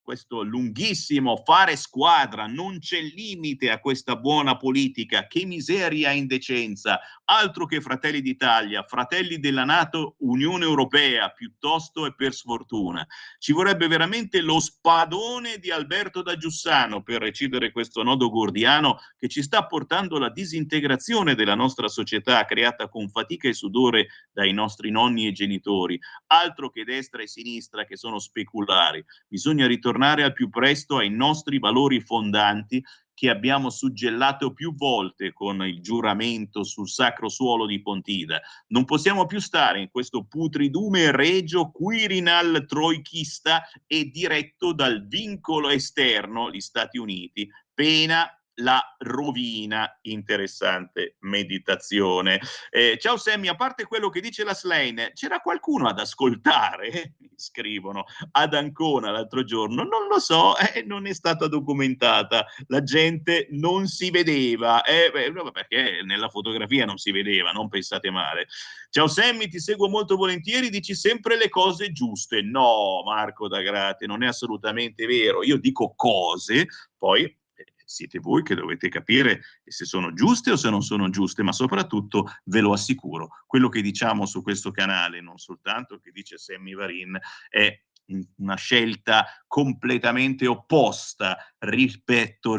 questo lunghissimo, fare squadra, non c'è limite a questa buona politica, che miseria e indecenza, altro che Fratelli d'Italia, Fratelli della NATO, Unione Europea, piuttosto e per sfortuna. Ci vorrebbe veramente lo spadone di Alberto da Giussano per recidere questo nodo gordiano che ci sta portando alla disintegrazione della nostra società, creata con fatica e sudore dai nostri nonni e genitori, altro che destra e sinistra che sono speculari. Bisogna ritornare al più presto ai nostri valori fondanti che abbiamo suggellato più volte con il giuramento sul sacro suolo di Pontida. Non possiamo più stare in questo putridume regio quirinal troichista e diretto dal vincolo esterno, gli Stati Uniti, pena la rovina. Interessante meditazione. Ciao Sammy, a parte quello che dice la Slane, c'era qualcuno ad ascoltare? Scrivono ad Ancona l'altro giorno, non lo so, non è stata documentata, la gente non si vedeva, perché nella fotografia non si vedeva, non pensate male. Ciao Sammy, ti seguo molto volentieri, dici sempre le cose giuste. No, Marco da Grate, non è assolutamente vero, io dico cose, poi siete voi che dovete capire se sono giuste o se non sono giuste, ma soprattutto ve lo assicuro, quello che diciamo su questo canale, non soltanto che dice Sammy Varin, è una scelta completamente opposta rispetto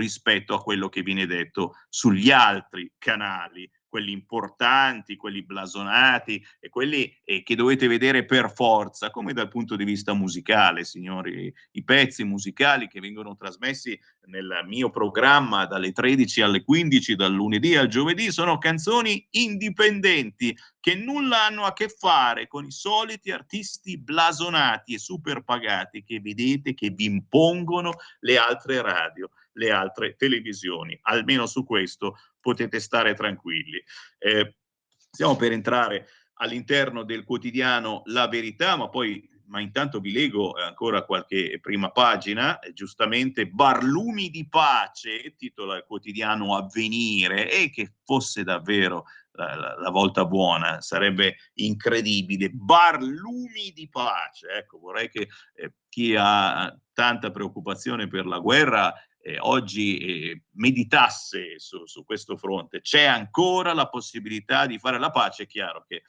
a quello che viene detto sugli altri canali, quelli importanti, quelli blasonati e quelli che dovete vedere per forza, come dal punto di vista musicale, signori. I pezzi musicali che vengono trasmessi nel mio programma dalle 13 alle 15, dal lunedì al giovedì, sono canzoni indipendenti che nulla hanno a che fare con i soliti artisti blasonati e super pagati che vedete che vi impongono le altre radio, le altre televisioni. Almeno su questo potete stare tranquilli. Stiamo per entrare all'interno del quotidiano La Verità, ma intanto vi leggo ancora qualche prima pagina. Giustamente Barlumi di pace, titola il quotidiano Avvenire, e che fosse davvero la volta buona, sarebbe incredibile. Barlumi di pace, ecco, vorrei che chi ha tanta preoccupazione per la guerra oggi meditasse su questo fronte. C'è ancora la possibilità di fare la pace. È chiaro che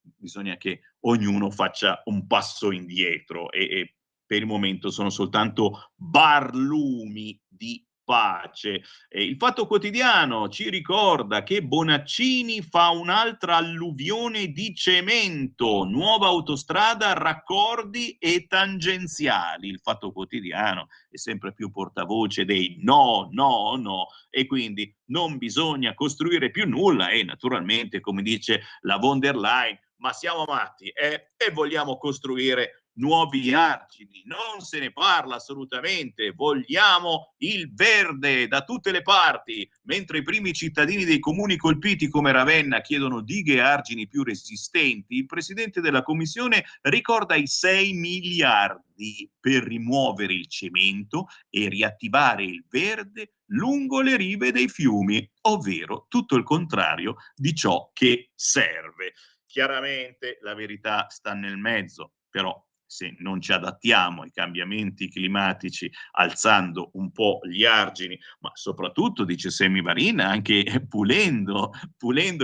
bisogna che ognuno faccia un passo indietro e per il momento sono soltanto barlumi di pace. Il Fatto Quotidiano ci ricorda che Bonaccini fa un'altra alluvione di cemento, nuova autostrada, raccordi e tangenziali. Il Fatto Quotidiano è sempre più portavoce dei no, no, no, e quindi non bisogna costruire più nulla e naturalmente, come dice la von der Leyen, ma siamo matti e vogliamo costruire nuovi argini, non se ne parla assolutamente, vogliamo il verde da tutte le parti, mentre i primi cittadini dei comuni colpiti come Ravenna chiedono dighe e argini più resistenti, il presidente della commissione ricorda i 6 miliardi per rimuovere il cemento e riattivare il verde lungo le rive dei fiumi, ovvero tutto il contrario di ciò che serve. Chiaramente la verità sta nel mezzo, però se non ci adattiamo ai cambiamenti climatici alzando un po' gli argini, ma soprattutto, dice Semivarin, anche pulendo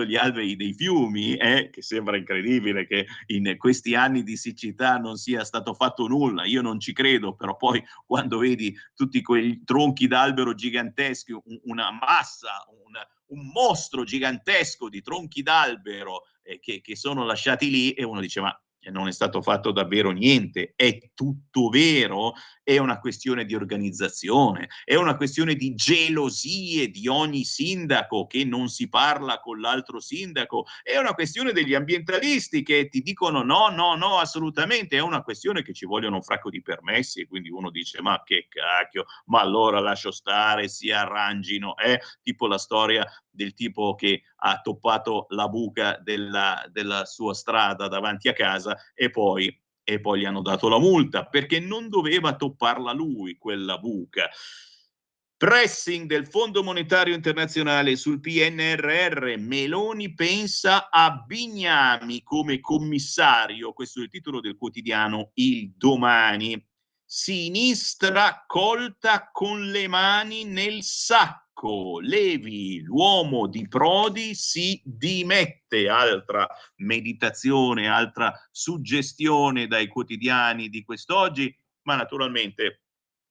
gli alvei dei fiumi, che sembra incredibile che in questi anni di siccità non sia stato fatto nulla, io non ci credo, però poi quando vedi tutti quei tronchi d'albero giganteschi, una massa, un mostro gigantesco di tronchi d'albero che sono lasciati lì e uno dice ma non è stato fatto davvero niente, è tutto vero, è una questione di organizzazione, è una questione di gelosie di ogni sindaco che non si parla con l'altro sindaco, è una questione degli ambientalisti che ti dicono no, no, no, assolutamente, è una questione che ci vogliono un fracco di permessi e quindi uno dice ma che cacchio, ma allora lascio stare, si arrangino, tipo la storia del tipo che ha toppato la buca della sua strada davanti a casa e poi gli hanno dato la multa perché non doveva topparla lui quella buca. Pressing del Fondo Monetario Internazionale sul PNRR, Meloni pensa a Bignami come commissario, questo è il titolo del quotidiano Il Domani. Sinistra colta con le mani nel sacco. Levi, l'uomo di Prodi, si dimette. Altra meditazione, altra suggestione dai quotidiani di quest'oggi, ma naturalmente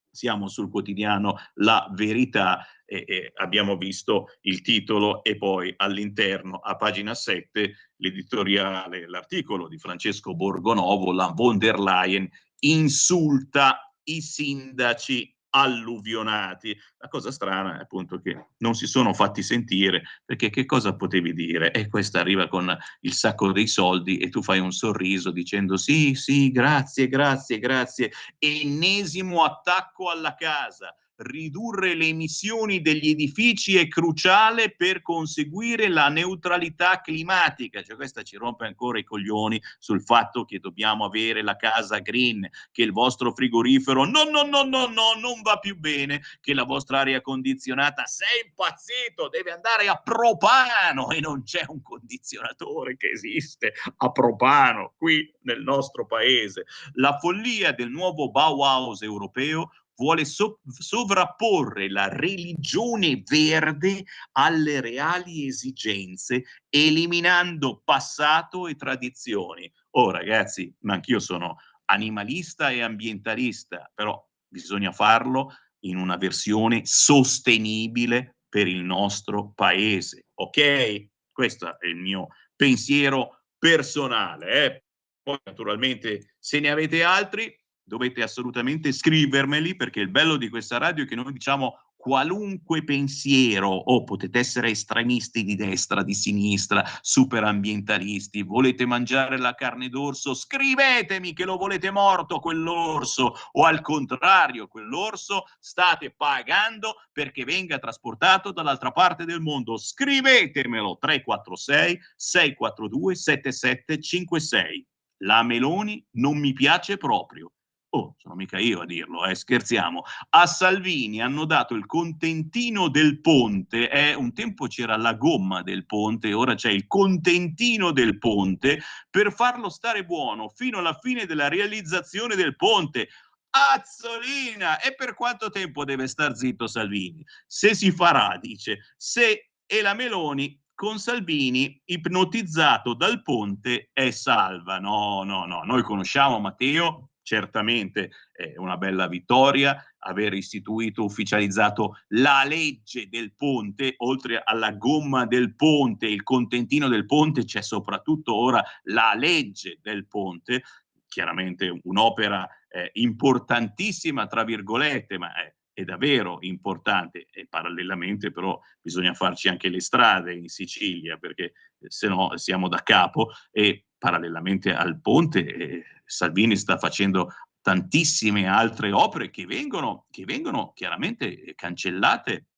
siamo sul quotidiano La Verità e abbiamo visto il titolo e poi all'interno, a pagina 7, l'editoriale, l'articolo di Francesco Borgonovo, la von der Leyen insulta i sindaci alluvionati. La cosa strana è appunto che non si sono fatti sentire, perché che cosa potevi dire? E questa arriva con il sacco dei soldi e tu fai un sorriso dicendo sì, sì, grazie, grazie, grazie. Ennesimo attacco alla casa. Ridurre le emissioni degli edifici è cruciale per conseguire la neutralità climatica. Cioè questa ci rompe ancora i coglioni sul fatto che dobbiamo avere la casa green, che il vostro frigorifero no, non va più bene, che la vostra aria condizionata, sei impazzito, deve andare a propano e non c'è un condizionatore che esiste a propano qui nel nostro paese. La follia del nuovo Bauhaus europeo vuole sovrapporre la religione verde alle reali esigenze, eliminando passato e tradizioni. Oh ragazzi, ma anch'io sono animalista e ambientalista, però bisogna farlo in una versione sostenibile per il nostro paese, ok? Questo è il mio pensiero personale. Poi naturalmente se ne avete altri dovete assolutamente scrivermeli, perché il bello di questa radio è che noi diciamo qualunque pensiero, o potete essere estremisti di destra, di sinistra, super ambientalisti, volete mangiare la carne d'orso, scrivetemi che lo volete morto quell'orso, o al contrario, quell'orso state pagando perché venga trasportato dall'altra parte del mondo. Scrivetemelo 346 642 7756. La Meloni non mi piace proprio. Oh, sono mica io a dirlo, scherziamo. A Salvini hanno dato il contentino del ponte, un tempo c'era la gomma del ponte, ora c'è il contentino del ponte, per farlo stare buono fino alla fine della realizzazione del ponte. Azzolina! E per quanto tempo deve star zitto Salvini? Se si farà, dice, se e la Meloni con Salvini ipnotizzato dal ponte è salva. No, noi conosciamo Matteo certamente è una bella vittoria aver istituito, ufficializzato la legge del ponte. Oltre alla gomma del ponte, il contentino del ponte, c'è soprattutto ora la legge del ponte, chiaramente un'opera importantissima, tra virgolette, ma è davvero importante, e parallelamente però bisogna farci anche le strade in Sicilia, perché se no siamo da capo, e parallelamente al ponte Salvini sta facendo tantissime altre opere che vengono chiaramente cancellate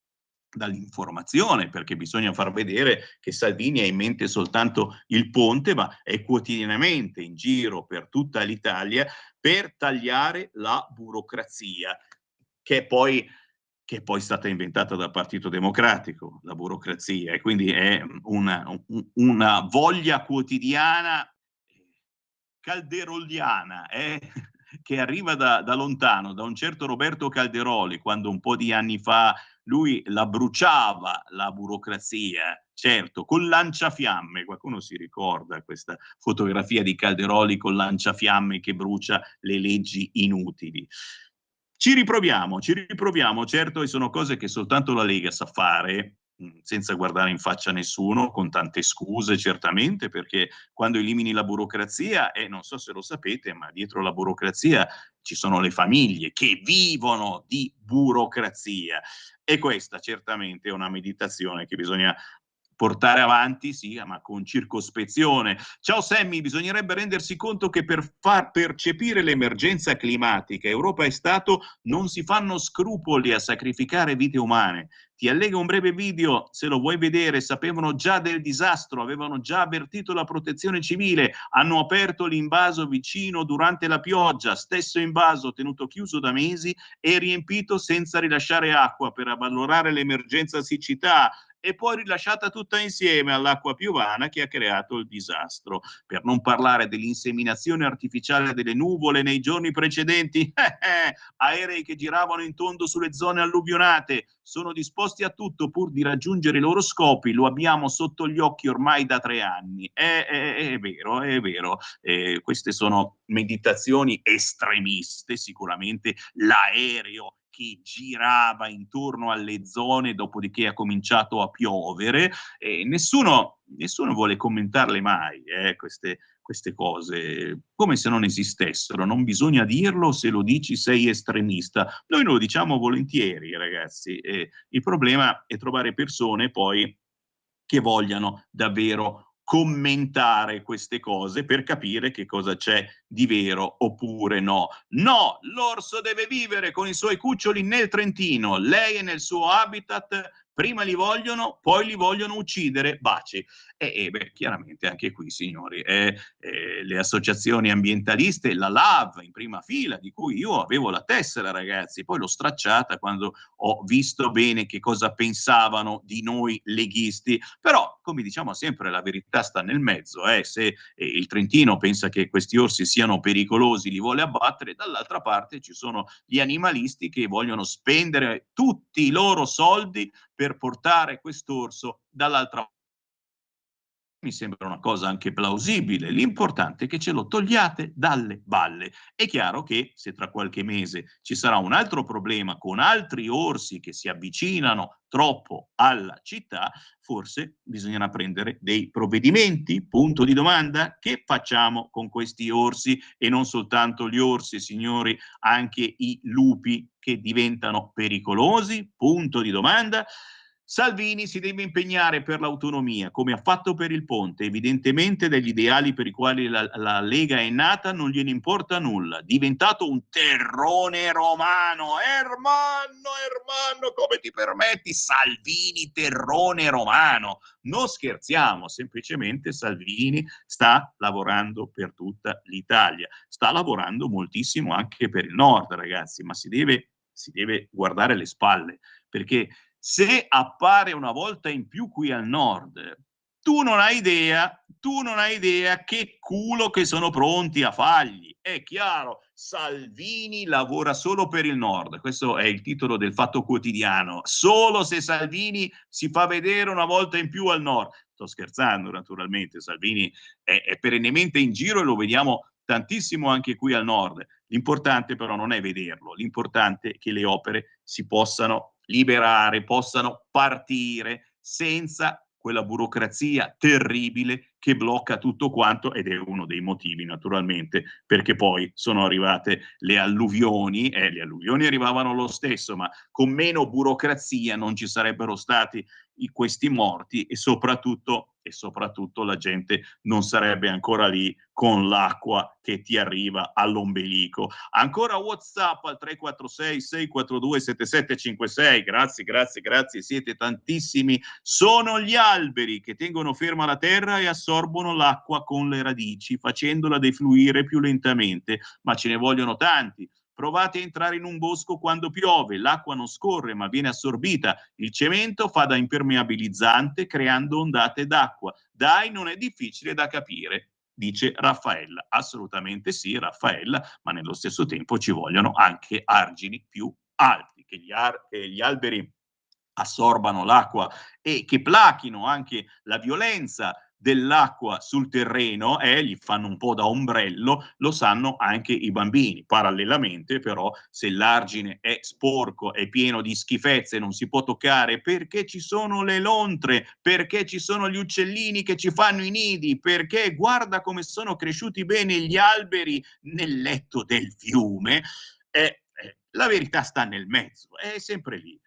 dall'informazione, perché bisogna far vedere che Salvini ha in mente soltanto il ponte, ma è quotidianamente in giro per tutta l'Italia per tagliare la burocrazia, che è poi stata inventata dal Partito Democratico, la burocrazia, e quindi è una voglia quotidiana calderoliana, che arriva da lontano, da un certo Roberto Calderoli, quando un po' di anni fa lui la bruciava la burocrazia, certo, col lanciafiamme. Qualcuno si ricorda questa fotografia di Calderoli col lanciafiamme che brucia le leggi inutili? Ci riproviamo, certo, e sono cose che soltanto la Lega sa fare, senza guardare in faccia a nessuno, con tante scuse certamente, perché quando elimini la burocrazia, e non so se lo sapete, ma dietro la burocrazia ci sono le famiglie che vivono di burocrazia, e questa certamente è una meditazione che bisogna portare avanti, sì, ma con circospezione. Ciao Sammy, bisognerebbe rendersi conto che per far percepire l'emergenza climatica, Europa e Stato non si fanno scrupoli a sacrificare vite umane. Ti allego un breve video, se lo vuoi vedere. Sapevano già del disastro, avevano già avvertito la protezione civile, hanno aperto l'invaso vicino durante la pioggia, stesso invaso tenuto chiuso da mesi e riempito senza rilasciare acqua per avvalorare l'emergenza siccità, e poi rilasciata tutta insieme all'acqua piovana che ha creato il disastro. Per non parlare dell'inseminazione artificiale delle nuvole nei giorni precedenti, aerei che giravano in tondo sulle zone alluvionate, sono disposti a tutto pur di raggiungere i loro scopi, lo abbiamo sotto gli occhi ormai da 3 anni. È vero, è vero. Queste sono meditazioni estremiste, sicuramente l'aereo che girava intorno alle zone, dopodiché ha cominciato a piovere, e nessuno vuole commentarle mai, queste cose, come se non esistessero. Non bisogna dirlo, se lo dici sei estremista. Noi lo diciamo volentieri, ragazzi. Il problema è trovare persone poi che vogliano davvero commentare queste cose per capire che cosa c'è di vero oppure no. No, l'orso deve vivere con i suoi cuccioli nel Trentino, lei è nel suo habitat, prima li vogliono, poi li vogliono uccidere, baci. Beh, chiaramente anche qui, signori, le associazioni ambientaliste, la LAV in prima fila, di cui io avevo la tessera, ragazzi, poi l'ho stracciata quando ho visto bene che cosa pensavano di noi leghisti, però, come diciamo sempre, la verità sta nel mezzo, se il Trentino pensa che questi orsi siano pericolosi, li vuole abbattere, dall'altra parte ci sono gli animalisti che vogliono spendere tutti i loro soldi per portare quest'orso dall'altra parte. Mi sembra una cosa anche plausibile, l'importante è che ce lo togliate dalle balle. È chiaro che se tra qualche mese ci sarà un altro problema con altri orsi che si avvicinano troppo alla città, forse bisognerà prendere dei provvedimenti, punto di domanda. Che facciamo con questi orsi? E non soltanto gli orsi, signori, anche i lupi che diventano pericolosi, punto di domanda. Salvini si deve impegnare per l'autonomia, come ha fatto per il ponte. Evidentemente degli ideali per i quali la Lega è nata non gliene importa nulla. Diventato un terrone romano. Ermanno, come ti permetti? Salvini, terrone romano. Non scherziamo, semplicemente Salvini sta lavorando per tutta l'Italia. Sta lavorando moltissimo anche per il nord, ragazzi, ma si deve guardare le spalle, perché se appare una volta in più qui al nord, tu non hai idea che culo che sono pronti a fargli. È chiaro, Salvini lavora solo per il nord, questo è il titolo del Fatto Quotidiano. Solo se Salvini si fa vedere una volta in più al nord. Sto scherzando, naturalmente, Salvini è perennemente in giro e lo vediamo tantissimo anche qui al nord. L'importante però non è vederlo, l'importante è che le opere si possano liberare, possano partire senza quella burocrazia terribile che blocca tutto quanto, ed è uno dei motivi naturalmente perché poi sono arrivate le alluvioni arrivavano lo stesso, ma con meno burocrazia non ci sarebbero stati questi morti e soprattutto la gente non sarebbe ancora lì con l'acqua che ti arriva all'ombelico. Ancora WhatsApp al 346 642 7756. Grazie, siete tantissimi. Sono gli alberi che tengono ferma la terra e assorbono l'acqua con le radici, facendola defluire più lentamente, ma ce ne vogliono tanti. Provate a entrare in un bosco quando piove, l'acqua non scorre ma viene assorbita, il cemento fa da impermeabilizzante creando ondate d'acqua. Dai, non è difficile da capire, dice Raffaella. Assolutamente sì, Raffaella, ma nello stesso tempo ci vogliono anche argini più alti, che gli alberi assorbano l'acqua e che plachino anche la violenza dell'acqua sul terreno, gli fanno un po' da ombrello, lo sanno anche i bambini. Parallelamente però, se l'argine è sporco, è pieno di schifezze, non si può toccare perché ci sono le lontre, perché ci sono gli uccellini che ci fanno i nidi, perché guarda come sono cresciuti bene gli alberi nel letto del fiume, la verità sta nel mezzo, è sempre lì.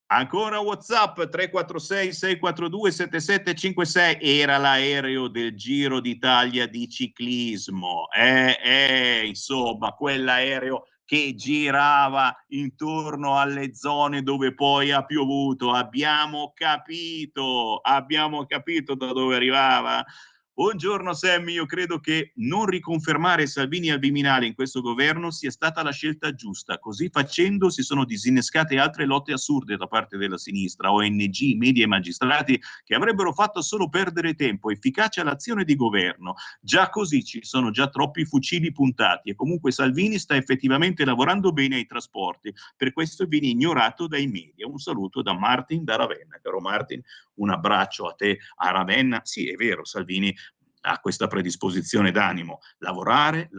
Ancora WhatsApp 346 642 7756. Era l'aereo del Giro d'Italia di ciclismo. Insomma, quell'aereo che girava intorno alle zone dove poi ha piovuto. Abbiamo capito da dove arrivava. Buongiorno Sammy, io credo che non riconfermare Salvini al Viminale in questo governo sia stata la scelta giusta. Così facendo si sono disinnescate altre lotte assurde da parte della sinistra, ONG, media e magistrati che avrebbero fatto solo perdere tempo, efficacia all'azione di governo. Già così ci sono già troppi fucili puntati e comunque Salvini sta effettivamente lavorando bene ai trasporti. Per questo viene ignorato dai media. Un saluto da Martin da Ravenna. Caro Martin, un abbraccio a te a Ravenna. Sì, è vero, Salvini ha questa predisposizione d'animo, lavorare,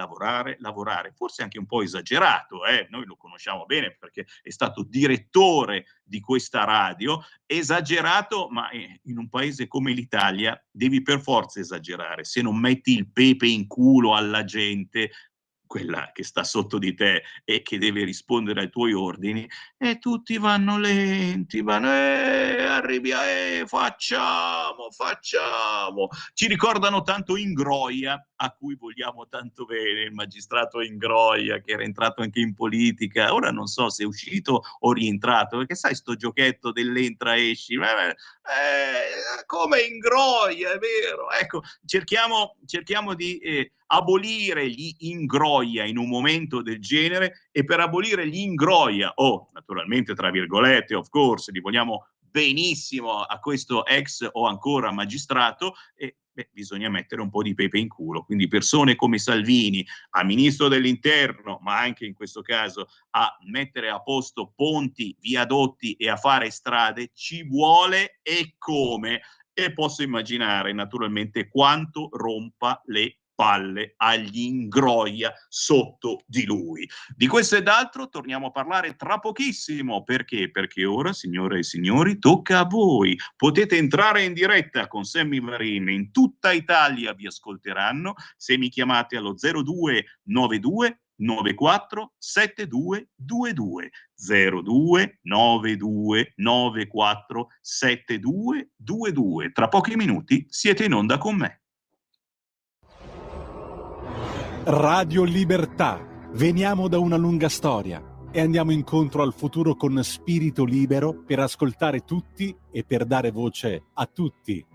forse anche un po' esagerato, noi lo conosciamo bene perché è stato direttore di questa radio, esagerato, ma in un paese come l'Italia devi per forza esagerare, se non metti il pepe in culo alla gente, quella che sta sotto di te e che deve rispondere ai tuoi ordini, e tutti vanno lenti, facciamo. Ci ricordano tanto Ingroia, a cui vogliamo tanto bene, il magistrato Ingroia, che era entrato anche in politica, ora non so se è uscito o rientrato, perché sai sto giochetto dell'entra-esci, come Ingroia, è vero, ecco, cerchiamo di abolire gli Ingroia in un momento del genere, e per abolire gli Ingroia, naturalmente tra virgolette, of course, li vogliamo benissimo a questo ex o ancora magistrato, e bisogna mettere un po' di pepe in culo. Quindi persone come Salvini, a ministro dell'interno, ma anche in questo caso a mettere a posto ponti, viadotti e a fare strade, ci vuole e come. E posso immaginare naturalmente quanto rompa le palle agli Ingroia sotto di lui. Di questo e d'altro torniamo a parlare tra pochissimo. Perché? Perché ora, signore e signori, tocca a voi. Potete entrare in diretta con Sammy Varin, in tutta Italia vi ascolteranno se mi chiamate allo 0292 94 7222 0292 94 7222. Tra pochi minuti siete in onda con me. Radio Libertà. Veniamo da una lunga storia e andiamo incontro al futuro con spirito libero per ascoltare tutti e per dare voce a tutti.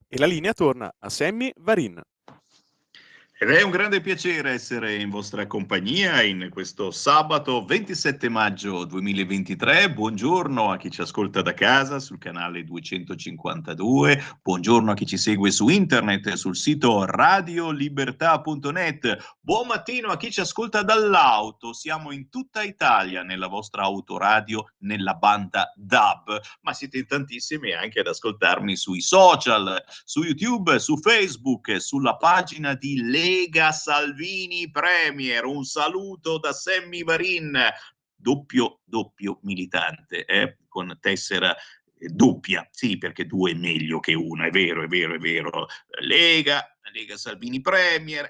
E la linea torna a Sammy Varin. Ed è un grande piacere essere in vostra compagnia in questo sabato 27 maggio 2023. Buongiorno a chi ci ascolta da casa sul canale 252, buongiorno a chi ci segue su internet sul sito radiolibertà.net, buon mattino a chi ci ascolta dall'auto. Siamo in tutta Italia nella vostra autoradio nella banda DAB, ma siete in tantissimi anche ad ascoltarmi sui social, su YouTube, su Facebook, sulla pagina di Lega Salvini Premier. Un saluto da Sammy Varin, doppio militante, con tessera doppia, sì, perché due è meglio che una, è vero. Lega Salvini Premier,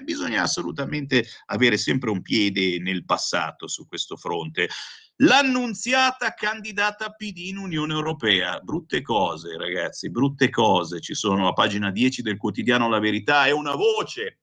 bisogna assolutamente avere sempre un piede nel passato su questo fronte. L'annunziata candidata PD in Unione Europea, brutte cose ragazzi, brutte cose, ci sono a pagina 10 del quotidiano La Verità, è una voce,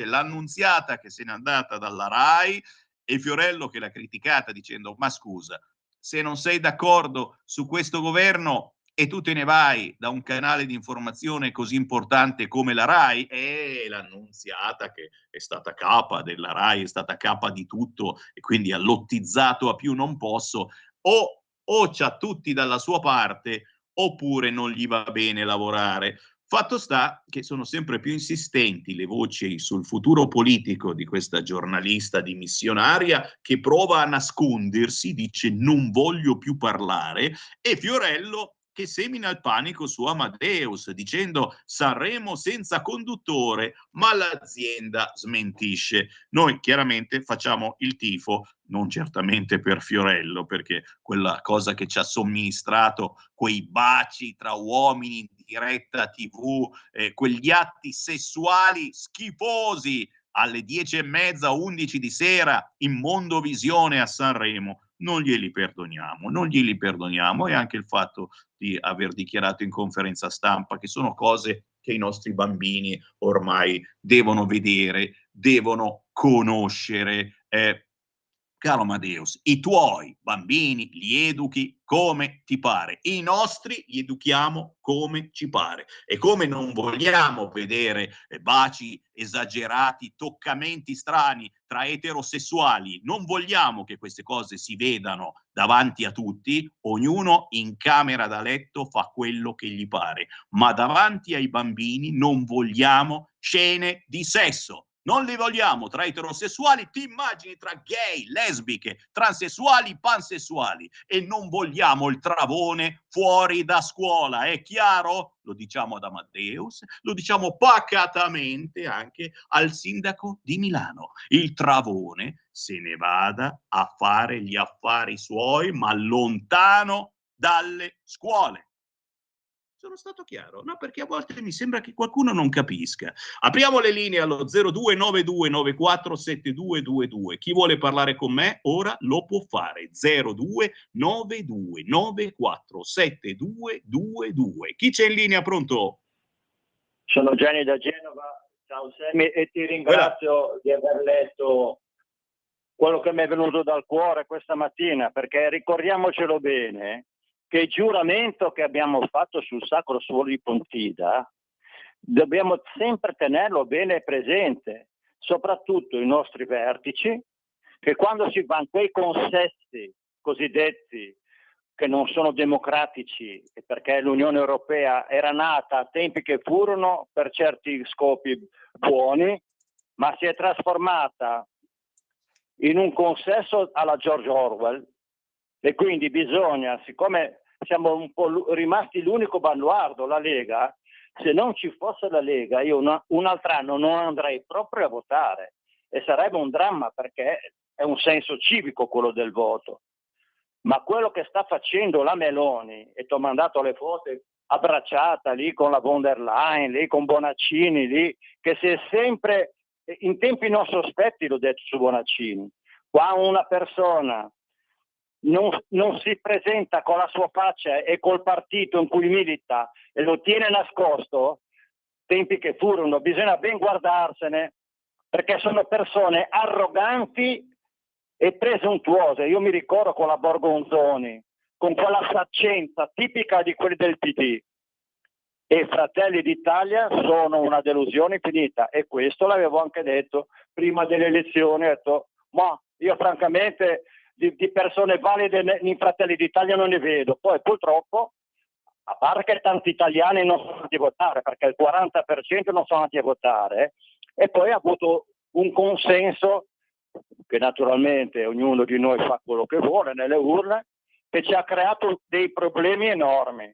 l'annunziata che se n'è andata dalla RAI e Fiorello che l'ha criticata dicendo ma scusa, se non sei d'accordo su questo governo e tu te ne vai da un canale di informazione così importante come la RAI, e l'annunziata che è stata capa della RAI, è stata capa di tutto e quindi ha lottizzato a più non posso, o c'ha tutti dalla sua parte oppure non gli va bene lavorare. Fatto sta che sono sempre più insistenti le voci sul futuro politico di questa giornalista dimissionaria che prova a nascondersi, dice non voglio più parlare, e Fiorello che semina il panico su Amadeus dicendo Sanremo senza conduttore, ma l'azienda smentisce. Noi chiaramente facciamo il tifo, non certamente per Fiorello, perché quella cosa che ci ha somministrato, quei baci tra uomini in diretta TV, quegli atti sessuali schifosi alle 10:30, 11 di sera in Mondovisione a Sanremo, non glieli perdoniamo, e anche il fatto di aver dichiarato in conferenza stampa che sono cose che i nostri bambini ormai devono vedere, devono conoscere. Caro Amadeus, i tuoi bambini li educhi come ti pare, i nostri li educhiamo come ci pare, e come non vogliamo vedere baci esagerati, toccamenti strani tra eterosessuali, non vogliamo che queste cose si vedano davanti a tutti, ognuno in camera da letto fa quello che gli pare, ma davanti ai bambini non vogliamo scene di sesso. Non li vogliamo tra eterosessuali, ti immagini tra gay, lesbiche, transessuali, pansessuali, e non vogliamo il travone fuori da scuola, è chiaro? Lo diciamo ad Amadeus, lo diciamo pacatamente anche al sindaco di Milano. Il travone se ne vada a fare gli affari suoi, ma lontano dalle scuole. Sono stato chiaro? No, perché a volte mi sembra che qualcuno non capisca. Apriamo le linee allo 0292947222. Chi vuole parlare con me ora lo può fare. 0292947222. Chi c'è in linea? Pronto? Sono Gianni da Genova. Ciao Sammy, e ti ringrazio di aver letto quello che mi è venuto dal cuore questa mattina, perché ricordiamocelo bene che il giuramento che abbiamo fatto sul Sacro Suolo di Pontida dobbiamo sempre tenerlo bene presente, soprattutto i nostri vertici, che quando si fanno quei consessi cosiddetti che non sono democratici, perché l'Unione Europea era nata a tempi che furono per certi scopi buoni, ma si è trasformata in un consesso alla George Orwell, e quindi bisogna, siccome siamo un po' rimasti l'unico baluardo, la Lega, se non ci fosse la Lega io un altro anno non andrei proprio a votare, e sarebbe un dramma, perché è un senso civico quello del voto. Ma quello che sta facendo la Meloni, e ti ho mandato le foto abbracciata lì con la von der Leyen, lì con Bonaccini, lì, che si è sempre, in tempi non sospetti l'ho detto su Bonaccini, quando una persona non si presenta con la sua faccia e col partito in cui milita e lo tiene nascosto, tempi che furono, bisogna ben guardarsene, perché sono persone arroganti e presuntuose. Io mi ricordo con la Borgonzoni, con quella saccenza tipica di quelli del PD, e Fratelli d'Italia sono una delusione infinita, e questo l'avevo anche detto prima delle elezioni. Ho detto, ma io francamente di persone valide in Fratelli d'Italia non ne vedo. Poi purtroppo, a parte che tanti italiani non sono andati a votare, perché il 40% non sono andati a votare, e poi ha avuto un consenso che naturalmente ognuno di noi fa quello che vuole nelle urne, che ci ha creato dei problemi enormi.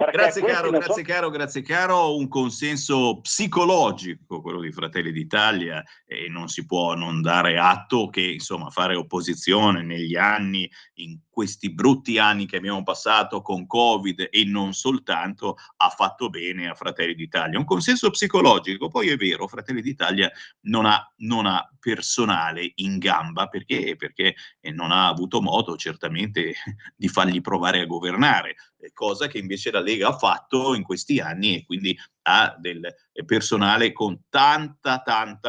Grazie caro, un consenso psicologico quello di Fratelli d'Italia, e non si può non dare atto che insomma fare opposizione negli anni, in questi brutti anni che abbiamo passato con Covid e non soltanto, ha fatto bene a Fratelli d'Italia. Un consenso psicologico, poi è vero, Fratelli d'Italia non ha personale in gamba perché non ha avuto modo certamente di fargli provare a governare, cosa che invece la Lega ha fatto in questi anni, e quindi ha del personale con tanta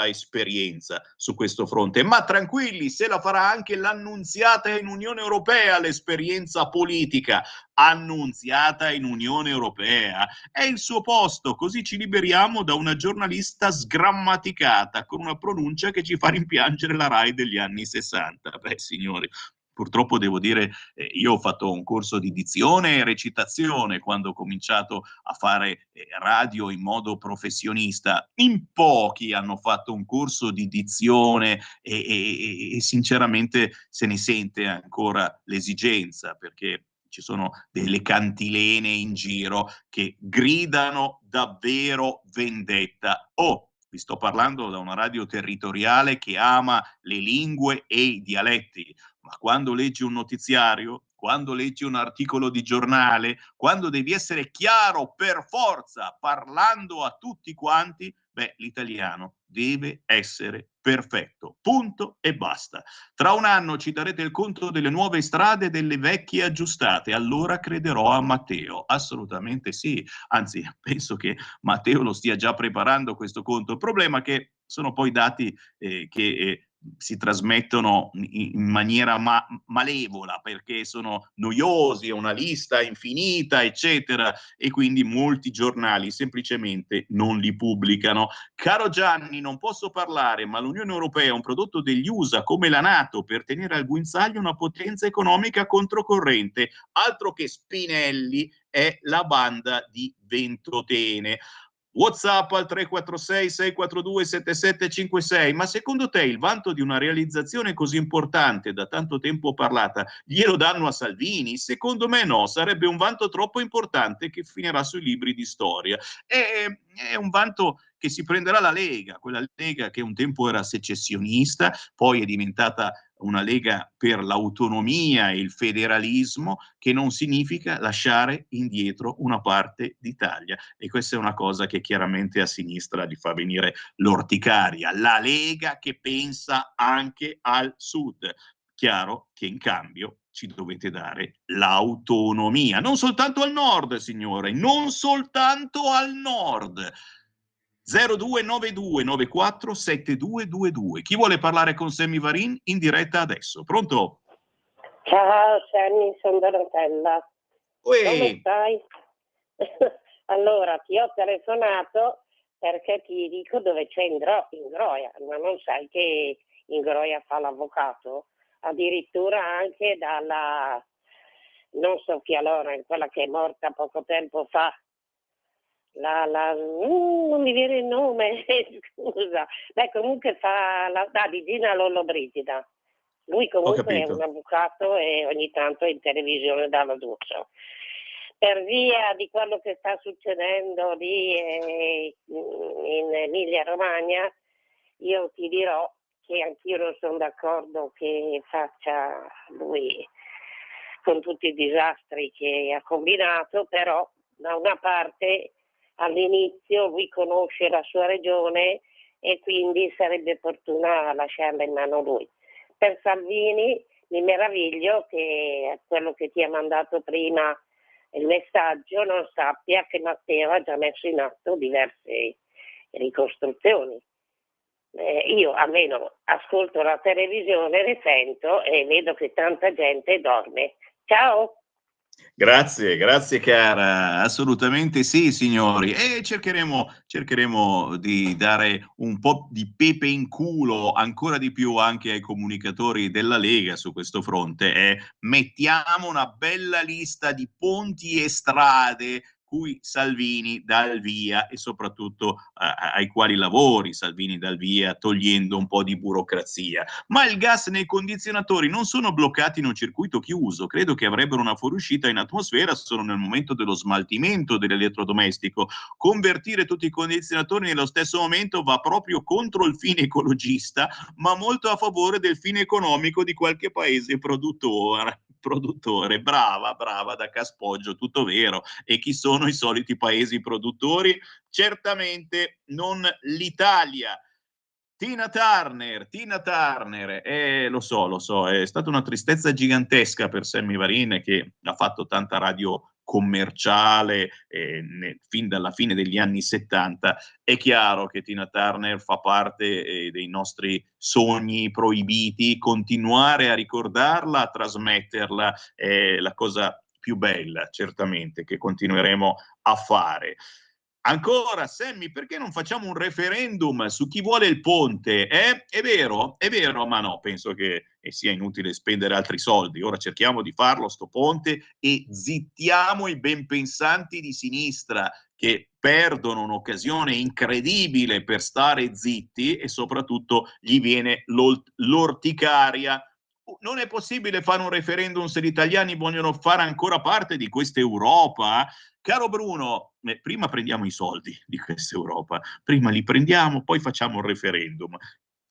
esperienza su questo fronte. Ma tranquilli, se la farà anche l'annunziata in Unione Europea, l'esperienza politica annunziata in Unione Europea è il suo posto, così ci liberiamo da una giornalista sgrammaticata con una pronuncia che ci fa rimpiangere la Rai degli anni 60. Beh, signori, purtroppo devo dire, io ho fatto un corso di dizione e recitazione quando ho cominciato a fare radio in modo professionista. In pochi hanno fatto un corso di dizione e sinceramente se ne sente ancora l'esigenza, perché ci sono delle cantilene in giro che gridano davvero vendetta. Vi sto parlando da una radio territoriale che ama le lingue e i dialetti, ma quando leggi un notiziario, quando leggi un articolo di giornale, quando devi essere chiaro per forza parlando a tutti quanti, beh, l'italiano deve essere perfetto, punto e basta. Tra un anno ci darete il conto delle nuove strade e delle vecchie aggiustate, allora crederò a Matteo. Assolutamente sì, anzi penso che Matteo lo stia già preparando questo conto. Il problema è che sono poi dati che si trasmettono in maniera malevola, perché sono noiosi, è una lista infinita, eccetera, e quindi molti giornali semplicemente non li pubblicano. Caro Gianni, non posso parlare, ma l'Unione Europea è un prodotto degli USA come la NATO per tenere al guinzaglio una potenza economica controcorrente. Altro che Spinelli, è la banda di Ventotene. WhatsApp al 346 642 7756. Ma secondo te il vanto di una realizzazione così importante, da tanto tempo parlata, glielo danno a Salvini? Secondo me no, sarebbe un vanto troppo importante che finirà sui libri di storia. È un vanto che si prenderà la Lega, quella Lega che un tempo era secessionista, poi è diventata una Lega per l'autonomia e il federalismo, che non significa lasciare indietro una parte d'Italia. E questa è una cosa che chiaramente a sinistra gli fa venire l'orticaria. La Lega che pensa anche al sud. Chiaro che in cambio ci dovete dare l'autonomia, non soltanto al nord, signore, non soltanto al nord. 0292 94 7222. Chi vuole parlare con Sammy Varin in diretta adesso? Pronto? Ciao Sammy, sono Donatella. Come stai? Allora, ti ho telefonato perché ti dico dove c'è in Groia, ma non sai che in Groia fa l'avvocato? Addirittura anche dalla, non so chi allora, quella che è morta poco tempo fa, non mi viene il nome, scusa. Beh, comunque fa di Gina Lollobrigida. Lui comunque è un avvocato e ogni tanto è in televisione dalla doccia. Per via di quello che sta succedendo lì in Emilia Romagna, io ti dirò che anch'io non sono d'accordo che faccia lui con tutti i disastri che ha combinato, però da una parte all'inizio lui conosce la sua regione e quindi sarebbe opportuna lasciarla in mano lui. Per Salvini mi meraviglio che quello che ti ha mandato prima il messaggio non sappia che Matteo ha già messo in atto diverse ricostruzioni. Io almeno ascolto la televisione, ne sento e vedo che tanta gente dorme. Ciao! Grazie cara, assolutamente sì signori, e cercheremo di dare un po' di pepe in culo ancora di più anche ai comunicatori della Lega su questo fronte, mettiamo una bella lista di ponti e strade cui Salvini dà il via e soprattutto ai quali lavori Salvini dà il via, togliendo un po' di burocrazia. Ma il gas nei condizionatori non sono bloccati in un circuito chiuso, credo che avrebbero una fuoriuscita in atmosfera solo nel momento dello smaltimento dell'elettrodomestico. Convertire tutti i condizionatori nello stesso momento va proprio contro il fine ecologista, ma molto a favore del fine economico di qualche paese produttore. Brava, da Caspoggio, tutto vero. E chi sono i soliti paesi produttori? Certamente non l'Italia. Tina Turner, lo so, è stata una tristezza gigantesca per Sammy Varin che ha fatto tanta radio commerciale fin dalla fine degli anni 70. È chiaro che Tina Turner fa parte dei nostri sogni proibiti, continuare a ricordarla, a trasmetterla è la cosa più bella, certamente, che continueremo a fare. Ancora, Sammy, perché non facciamo un referendum su chi vuole il ponte? È vero, ma no, penso che sia inutile spendere altri soldi. Ora cerchiamo di farlo, sto ponte, e zittiamo i benpensanti di sinistra che perdono un'occasione incredibile per stare zitti e soprattutto gli viene l'orticaria. Non è possibile fare un referendum se gli italiani vogliono fare ancora parte di questa Europa? Caro Bruno, prima prendiamo i soldi di questa Europa, prima li prendiamo, poi facciamo il referendum.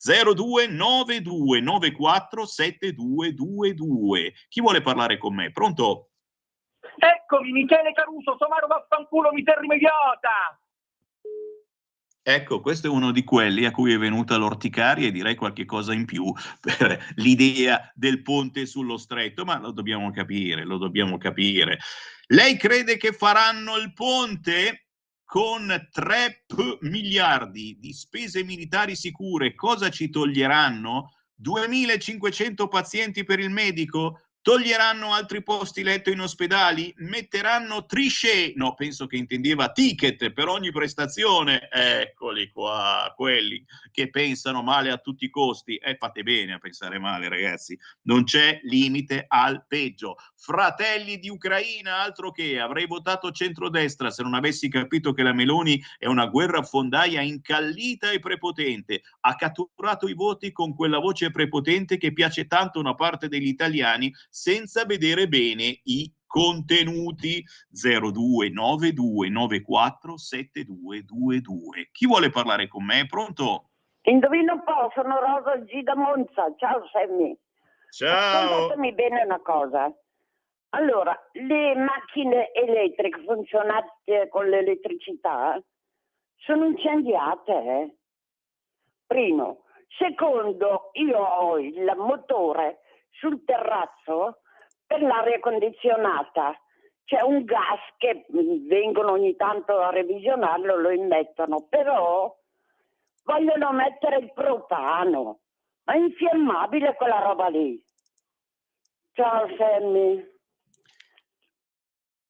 0292947222. Chi vuole parlare con me? Pronto? Eccomi, Michele Caruso, Somaro vaffanculo, mi sei rimediata! Ecco, questo è uno di quelli a cui è venuta l'orticaria e direi qualche cosa in più per l'idea del ponte sullo stretto, ma lo dobbiamo capire. Lei crede che faranno il ponte con 3 miliardi di spese militari sicure? Cosa ci toglieranno? 2.500 pazienti per il medico? Toglieranno altri posti letto in ospedali? Metteranno trisce, no, penso che intendeva ticket per ogni prestazione. Eccoli qua, quelli che pensano male a tutti i costi. Fate bene a pensare male, ragazzi. Non c'è limite al peggio. Fratelli di Ucraina, altro che, avrei votato centrodestra se non avessi capito che la Meloni è una guerrafondaia incallita e prepotente. Ha catturato i voti con quella voce prepotente che piace tanto a una parte degli italiani, senza vedere bene i contenuti. 0292947222. Chi vuole parlare con me? Pronto? Indovina un po', sono Rosa G da Monza. Ciao Sammy. Ciao. Ascoltatemi bene una cosa. Allora, le macchine elettriche funzionate con l'elettricità sono incendiate. Primo. Secondo, io ho il motore sul terrazzo per l'aria condizionata. C'è un gas che vengono ogni tanto a revisionarlo, lo immettono, però vogliono mettere il propano. Ma è infiammabile quella roba lì. Ciao Sammy.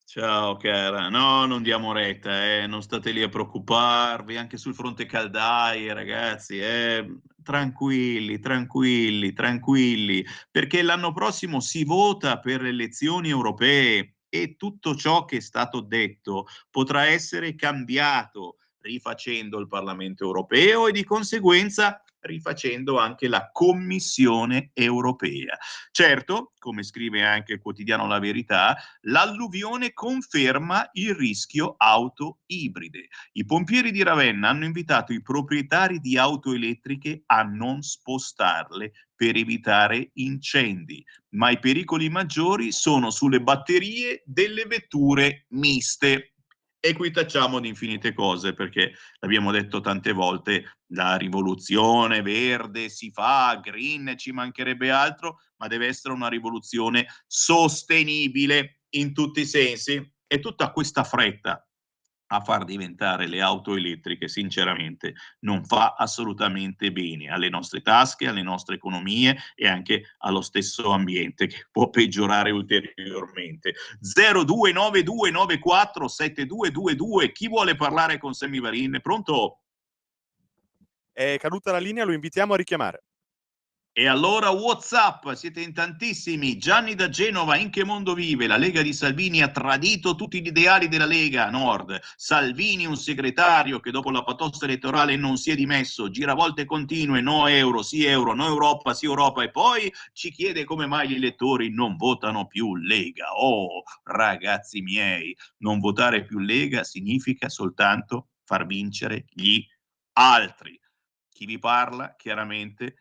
Ciao cara, no, non diamo retta, non state lì a preoccuparvi, anche sul fronte caldaie, ragazzi, tranquilli, perché l'anno prossimo si vota per le elezioni europee e tutto ciò che è stato detto potrà essere cambiato rifacendo il Parlamento europeo e di conseguenza rifacendo anche la Commissione europea. Certo, come scrive anche il quotidiano La Verità, l'alluvione conferma il rischio auto ibride. I pompieri di Ravenna hanno invitato i proprietari di auto elettriche a non spostarle per evitare incendi, ma i pericoli maggiori sono sulle batterie delle vetture miste. E qui tacciamo di infinite cose, perché l'abbiamo detto tante volte, la rivoluzione verde si fa, green, ci mancherebbe altro, ma deve essere una rivoluzione sostenibile in tutti i sensi. E tutta questa fretta a far diventare le auto elettriche, sinceramente, non fa assolutamente bene alle nostre tasche, alle nostre economie e anche allo stesso ambiente, che può peggiorare ulteriormente. 0292947222. Chi vuole parlare con Sammy Varin? Pronto? È caduta la linea, lo invitiamo a richiamare. E allora WhatsApp, siete in tantissimi. Gianni da Genova, in che mondo vive? La Lega di Salvini ha tradito tutti gli ideali della Lega Nord. Salvini, un segretario che dopo la batosta elettorale non si è dimesso, giravolte continue, no euro, no Europa, sì Europa, e poi ci chiede come mai gli elettori non votano più Lega. Oh, ragazzi miei, non votare più Lega significa soltanto far vincere gli altri. Chi vi parla, chiaramente,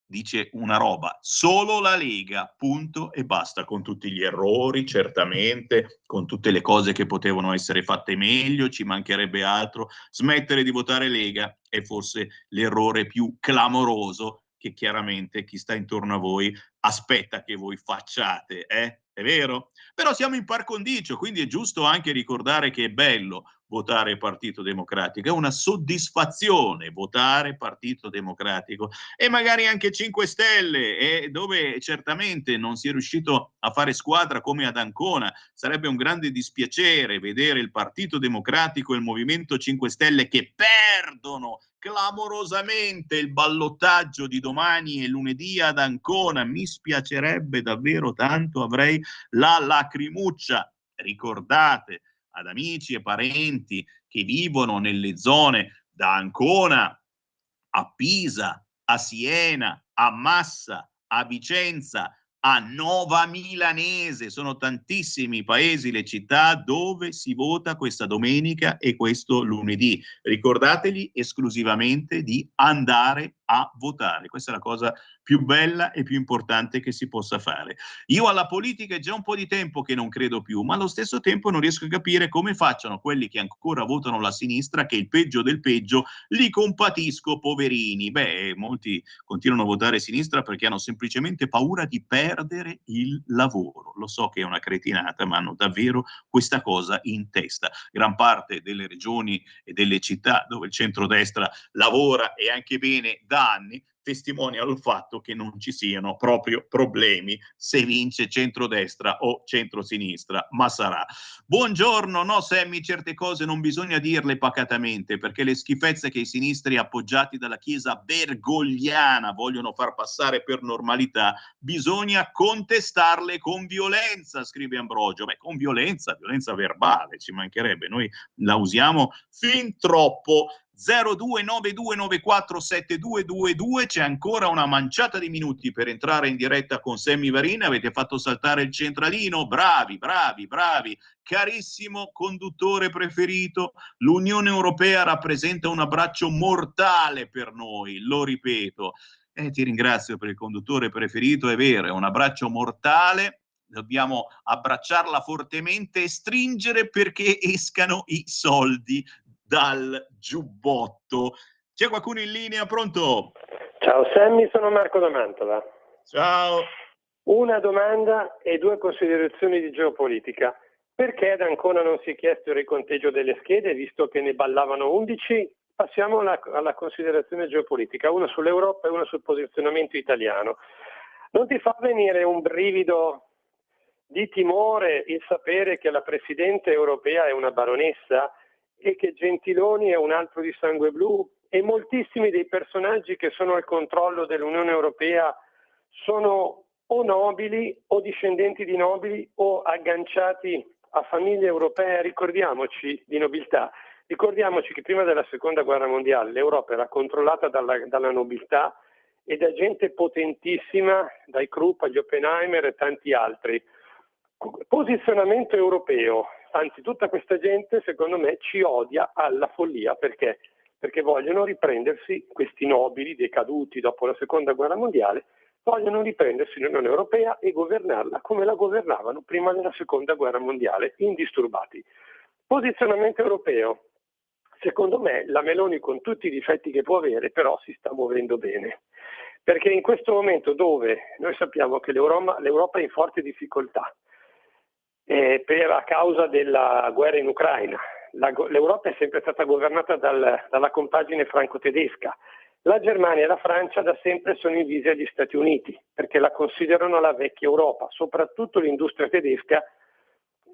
dice una roba, solo la Lega, punto e basta, con tutti gli errori, certamente, con tutte le cose che potevano essere fatte meglio, ci mancherebbe altro. Smettere di votare Lega è forse l'errore più clamoroso che chiaramente chi sta intorno a voi aspetta che voi facciate, È vero? Però siamo in par condicio, quindi è giusto anche ricordare che è bello votare Partito Democratico, è una soddisfazione votare Partito Democratico e magari anche 5 Stelle, dove certamente non si è riuscito a fare squadra come ad Ancona. Sarebbe un grande dispiacere vedere il Partito Democratico e il Movimento 5 Stelle che perdono clamorosamente il ballottaggio di domani e lunedì ad Ancona. Mi spiacerebbe davvero tanto, avrei la lacrimuccia. Ricordate ad amici e parenti che vivono nelle zone da Ancona a Pisa, a Siena, a Massa, a Vicenza, a Nova Milanese, sono tantissimi i paesi, le città dove si vota questa domenica e questo lunedì. Ricordategli esclusivamente di andare a votare. Questa è la cosa più bella e più importante che si possa fare. Io alla politica è già un po' di tempo che non credo più, ma allo stesso tempo non riesco a capire come facciano quelli che ancora votano la sinistra, che il peggio del peggio, li compatisco, poverini. Molti continuano a votare sinistra perché hanno semplicemente paura di perdere il lavoro. Lo so che è una cretinata, ma hanno davvero questa cosa in testa. Gran parte delle regioni e delle città dove il centrodestra lavora e anche bene da anni testimoniano il fatto che non ci siano proprio problemi se vince centrodestra o centrosinistra, ma sarà. Buongiorno, no Sammy, certe cose non bisogna dirle pacatamente, perché le schifezze che i sinistri appoggiati dalla Chiesa bergogliana vogliono far passare per normalità, bisogna contestarle con violenza, scrive Ambrogio. Con violenza verbale, ci mancherebbe, noi la usiamo fin troppo. 0292947222, c'è ancora una manciata di minuti per entrare in diretta con Sammy Varin. Avete fatto saltare il centralino, bravi, carissimo conduttore preferito, l'Unione Europea rappresenta un abbraccio mortale per noi, lo ripeto. Ti ringrazio per il conduttore preferito, è vero, è un abbraccio mortale, dobbiamo abbracciarla fortemente e stringere perché escano i soldi dal giubbotto. C'è qualcuno in linea? Pronto? Ciao Sammy, sono Marco da Mantova. Ciao. Una domanda e 2 considerazioni di geopolitica. Perché ad Ancona non si è chiesto il riconteggio delle schede, visto che ne ballavano 11? Passiamo alla considerazione geopolitica, una sull'Europa e una sul posizionamento italiano. Non ti fa venire un brivido di timore il sapere che la Presidente europea è una baronessa e che Gentiloni è un altro di sangue blu e moltissimi dei personaggi che sono al controllo dell'Unione Europea sono o nobili o discendenti di nobili o agganciati a famiglie europee? Ricordiamoci di nobiltà, ricordiamoci che prima della Seconda Guerra Mondiale l'Europa era controllata dalla nobiltà e da gente potentissima, dai Krupp agli Oppenheimer e tanti altri. Posizionamento europeo, anzi tutta questa gente secondo me ci odia alla follia, perché vogliono riprendersi, questi nobili decaduti dopo la Seconda Guerra Mondiale, vogliono riprendersi l'Unione Europea e governarla come la governavano prima della Seconda Guerra Mondiale, indisturbati. Posizionamento europeo, secondo me la Meloni, con tutti i difetti che può avere, però si sta muovendo bene, perché in questo momento dove noi sappiamo che l'Europa è in forte difficoltà, a causa della guerra in Ucraina, l'Europa è sempre stata governata dalla compagine franco-tedesca. La Germania e la Francia da sempre sono invise agli Stati Uniti, perché la considerano la vecchia Europa. Soprattutto l'industria tedesca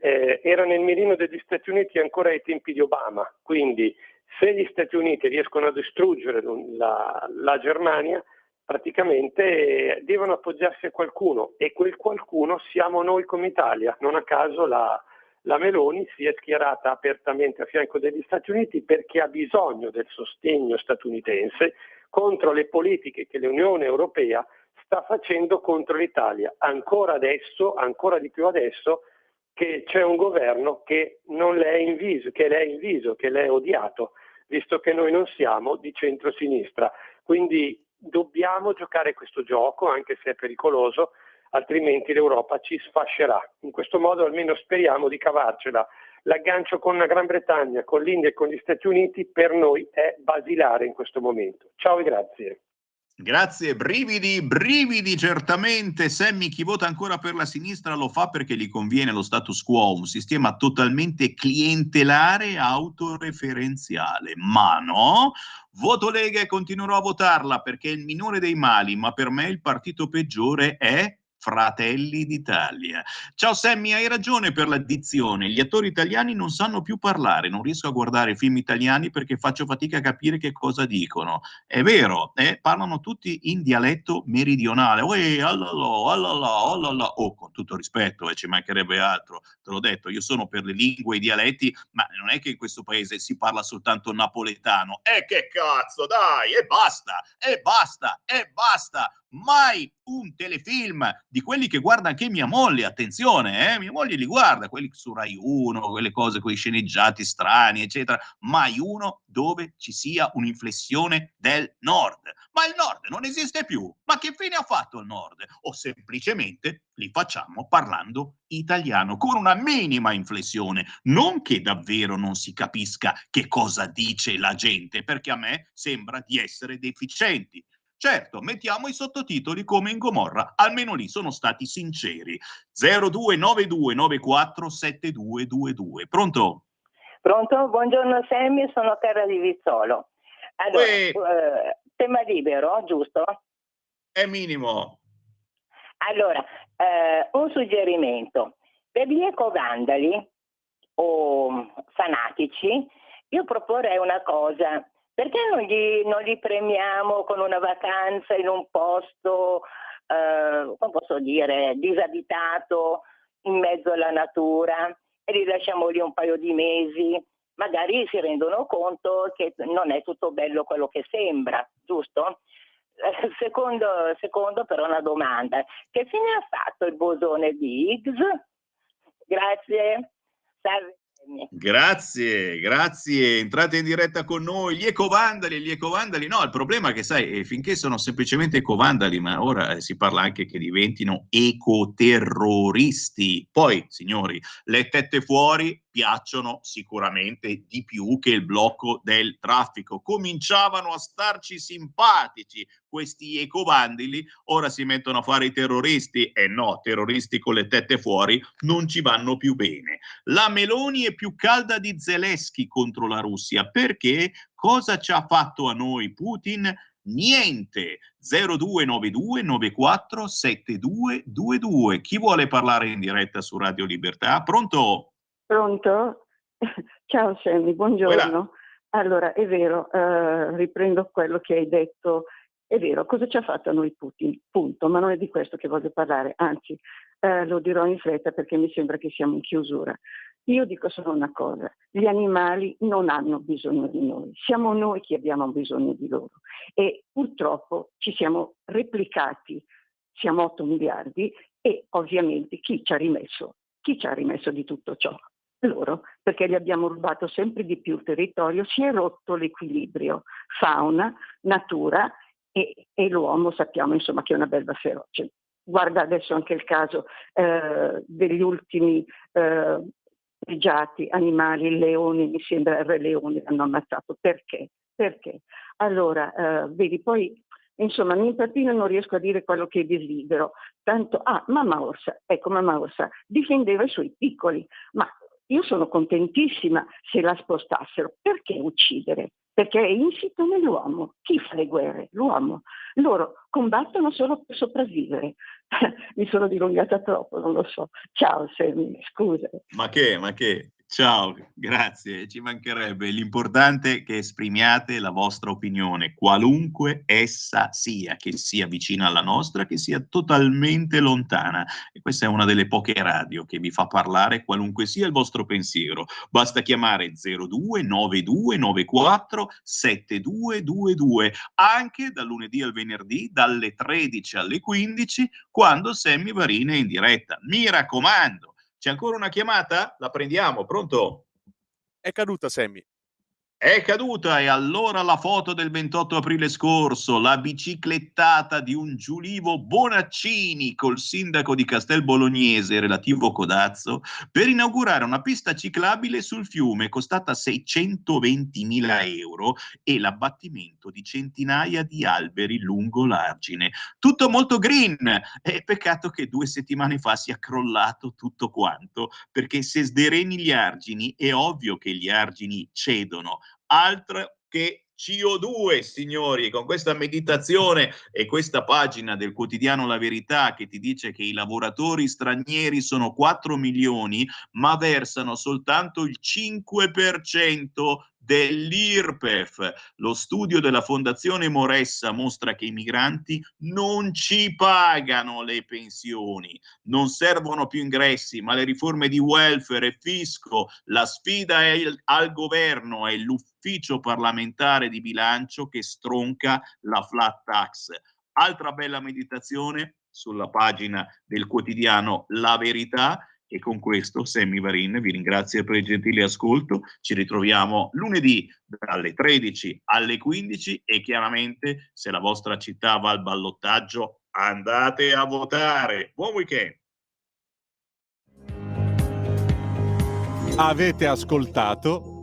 era nel mirino degli Stati Uniti ancora ai tempi di Obama. Quindi se gli Stati Uniti riescono a distruggere la Germania, praticamente devono appoggiarsi a qualcuno, e quel qualcuno siamo noi come Italia. Non a caso la Meloni si è schierata apertamente a fianco degli Stati Uniti, perché ha bisogno del sostegno statunitense contro le politiche che l'Unione Europea sta facendo contro l'Italia. Ancora adesso, ancora di più adesso, che c'è un governo che non le è inviso, che le è inviso, che le è odiato, visto che noi non siamo di centrosinistra. Quindi dobbiamo giocare questo gioco, anche se è pericoloso, altrimenti l'Europa ci sfascerà. In questo modo almeno speriamo di cavarcela. L'aggancio con la Gran Bretagna, con l'India e con gli Stati Uniti per noi è basilare in questo momento. Ciao e grazie. Grazie, brividi certamente. Sammy, chi vota ancora per la sinistra lo fa perché gli conviene lo status quo, un sistema totalmente clientelare e autoreferenziale. Ma no, voto Lega e continuerò a votarla perché è il minore dei mali, ma per me il partito peggiore è Fratelli d'Italia. Ciao Sammy, hai ragione per la dizione. Gli attori italiani non sanno più parlare, non riesco a guardare film italiani perché faccio fatica a capire che cosa dicono. È vero, parlano tutti in dialetto meridionale. Con tutto rispetto, ci mancherebbe altro. Te l'ho detto, io sono per le lingue e i dialetti, ma non è che in questo paese si parla soltanto napoletano. Che cazzo, dai, e basta. Mai un telefilm di quelli che guarda anche mia moglie, attenzione, mia moglie li guarda, quelli su Rai 1, quelle cose con i sceneggiati strani, eccetera, mai uno dove ci sia un'inflessione del nord. Ma il nord non esiste più. Ma che fine ha fatto il nord? O semplicemente li facciamo parlando italiano, con una minima inflessione, non che davvero non si capisca che cosa dice la gente, perché a me sembra di essere deficienti. Certo, mettiamo i sottotitoli come in Gomorra, almeno lì sono stati sinceri. 0292947222. Pronto? Pronto? Buongiorno Sammy, sono Terra di Vizzolo. Allora, tema libero, giusto? È minimo. Allora, un suggerimento. Per gli ecovandali o fanatici, io proporrei una cosa. Perché non li premiamo con una vacanza in un posto, come posso dire, disabitato, in mezzo alla natura, e li lasciamo lì un paio di mesi? Magari si rendono conto che non è tutto bello quello che sembra, giusto? Secondo però una domanda. Che fine ha fatto il bosone di Higgs? Grazie. Salve. Grazie, entrate in diretta con noi. Gli ecovandali, no, il problema è che sai, finché sono semplicemente ecovandali, ma ora si parla anche che diventino ecoterroristi. Poi, signori, le tette fuori piacciono sicuramente di più che il blocco del traffico. Cominciavano a starci simpatici questi ecovandali, ora si mettono a fare i terroristi, e no, terroristi con le tette fuori non ci vanno più bene. La Meloni è più calda di Zelensky contro la Russia, perché cosa ci ha fatto a noi Putin? Niente. 0292947222. Chi vuole parlare in diretta su Radio Libertà? Pronto? Pronto? Ciao Sammy, buongiorno. Allora, è vero, riprendo quello che hai detto. È vero, cosa ci ha fatto a noi Putin? Punto, ma non è di questo che voglio parlare, anzi, lo dirò in fretta perché mi sembra che siamo in chiusura. Io dico solo una cosa: gli animali non hanno bisogno di noi, siamo noi che abbiamo bisogno di loro, e purtroppo ci siamo replicati, siamo 8 miliardi, e ovviamente chi ci ha rimesso di tutto ciò? Loro, perché gli abbiamo rubato sempre di più territorio, si è rotto l'equilibrio fauna, natura, e l'uomo sappiamo insomma che è una belva feroce. Guarda adesso anche il caso degli ultimi pregiati animali, leoni, mi sembra il Re Leone l'hanno ammazzato. Perché? Allora, vedi, poi insomma in partito non riesco a dire quello che desidero. Tanto, Mamma Orsa difendeva i suoi piccoli, ma io sono contentissima se la spostassero. Perché uccidere? Perché è insito nell'uomo. Chi fa le guerre? L'uomo. Loro combattono solo per sopravvivere. Mi sono dilungata troppo, non lo so. Ciao Sammy, scusa. Ma che? Ciao, grazie, ci mancherebbe. L'importante è che esprimiate la vostra opinione, qualunque essa sia, che sia vicina alla nostra, che sia totalmente lontana. E questa è una delle poche radio che vi fa parlare qualunque sia il vostro pensiero. Basta chiamare 0292947222, anche dal lunedì al venerdì, dalle 13 alle 15, quando Sammy Varin è in diretta. Mi raccomando. C'è ancora una chiamata? La prendiamo, pronto? È caduta, Sammy. È caduta, e allora la foto del 28 aprile scorso, la biciclettata di un Giulivo Bonaccini col sindaco di Castel Bolognese, relativo Codazzo, per inaugurare una pista ciclabile sul fiume costata 620.000 euro e l'abbattimento di centinaia di alberi lungo l'argine. Tutto molto green, peccato che 2 settimane fa sia crollato tutto quanto, perché se sdereni gli argini è ovvio che gli argini cedono. Altro che CO2, signori, con questa meditazione e questa pagina del quotidiano La Verità che ti dice che i lavoratori stranieri sono 4 milioni, ma versano soltanto il 5% dell'IRPEF. Lo studio della Fondazione Moressa mostra che i migranti non ci pagano le pensioni, non servono più ingressi, ma le riforme di welfare e fisco, la sfida è al governo, è l'ufficio parlamentare di bilancio che stronca la flat tax. Altra bella meditazione sulla pagina del quotidiano La Verità. E con questo Sammy Varin vi ringrazio per il gentile ascolto. Ci ritroviamo lunedì dalle 13 alle 15 e chiaramente se la vostra città va al ballottaggio andate a votare. Buon weekend. Avete ascoltato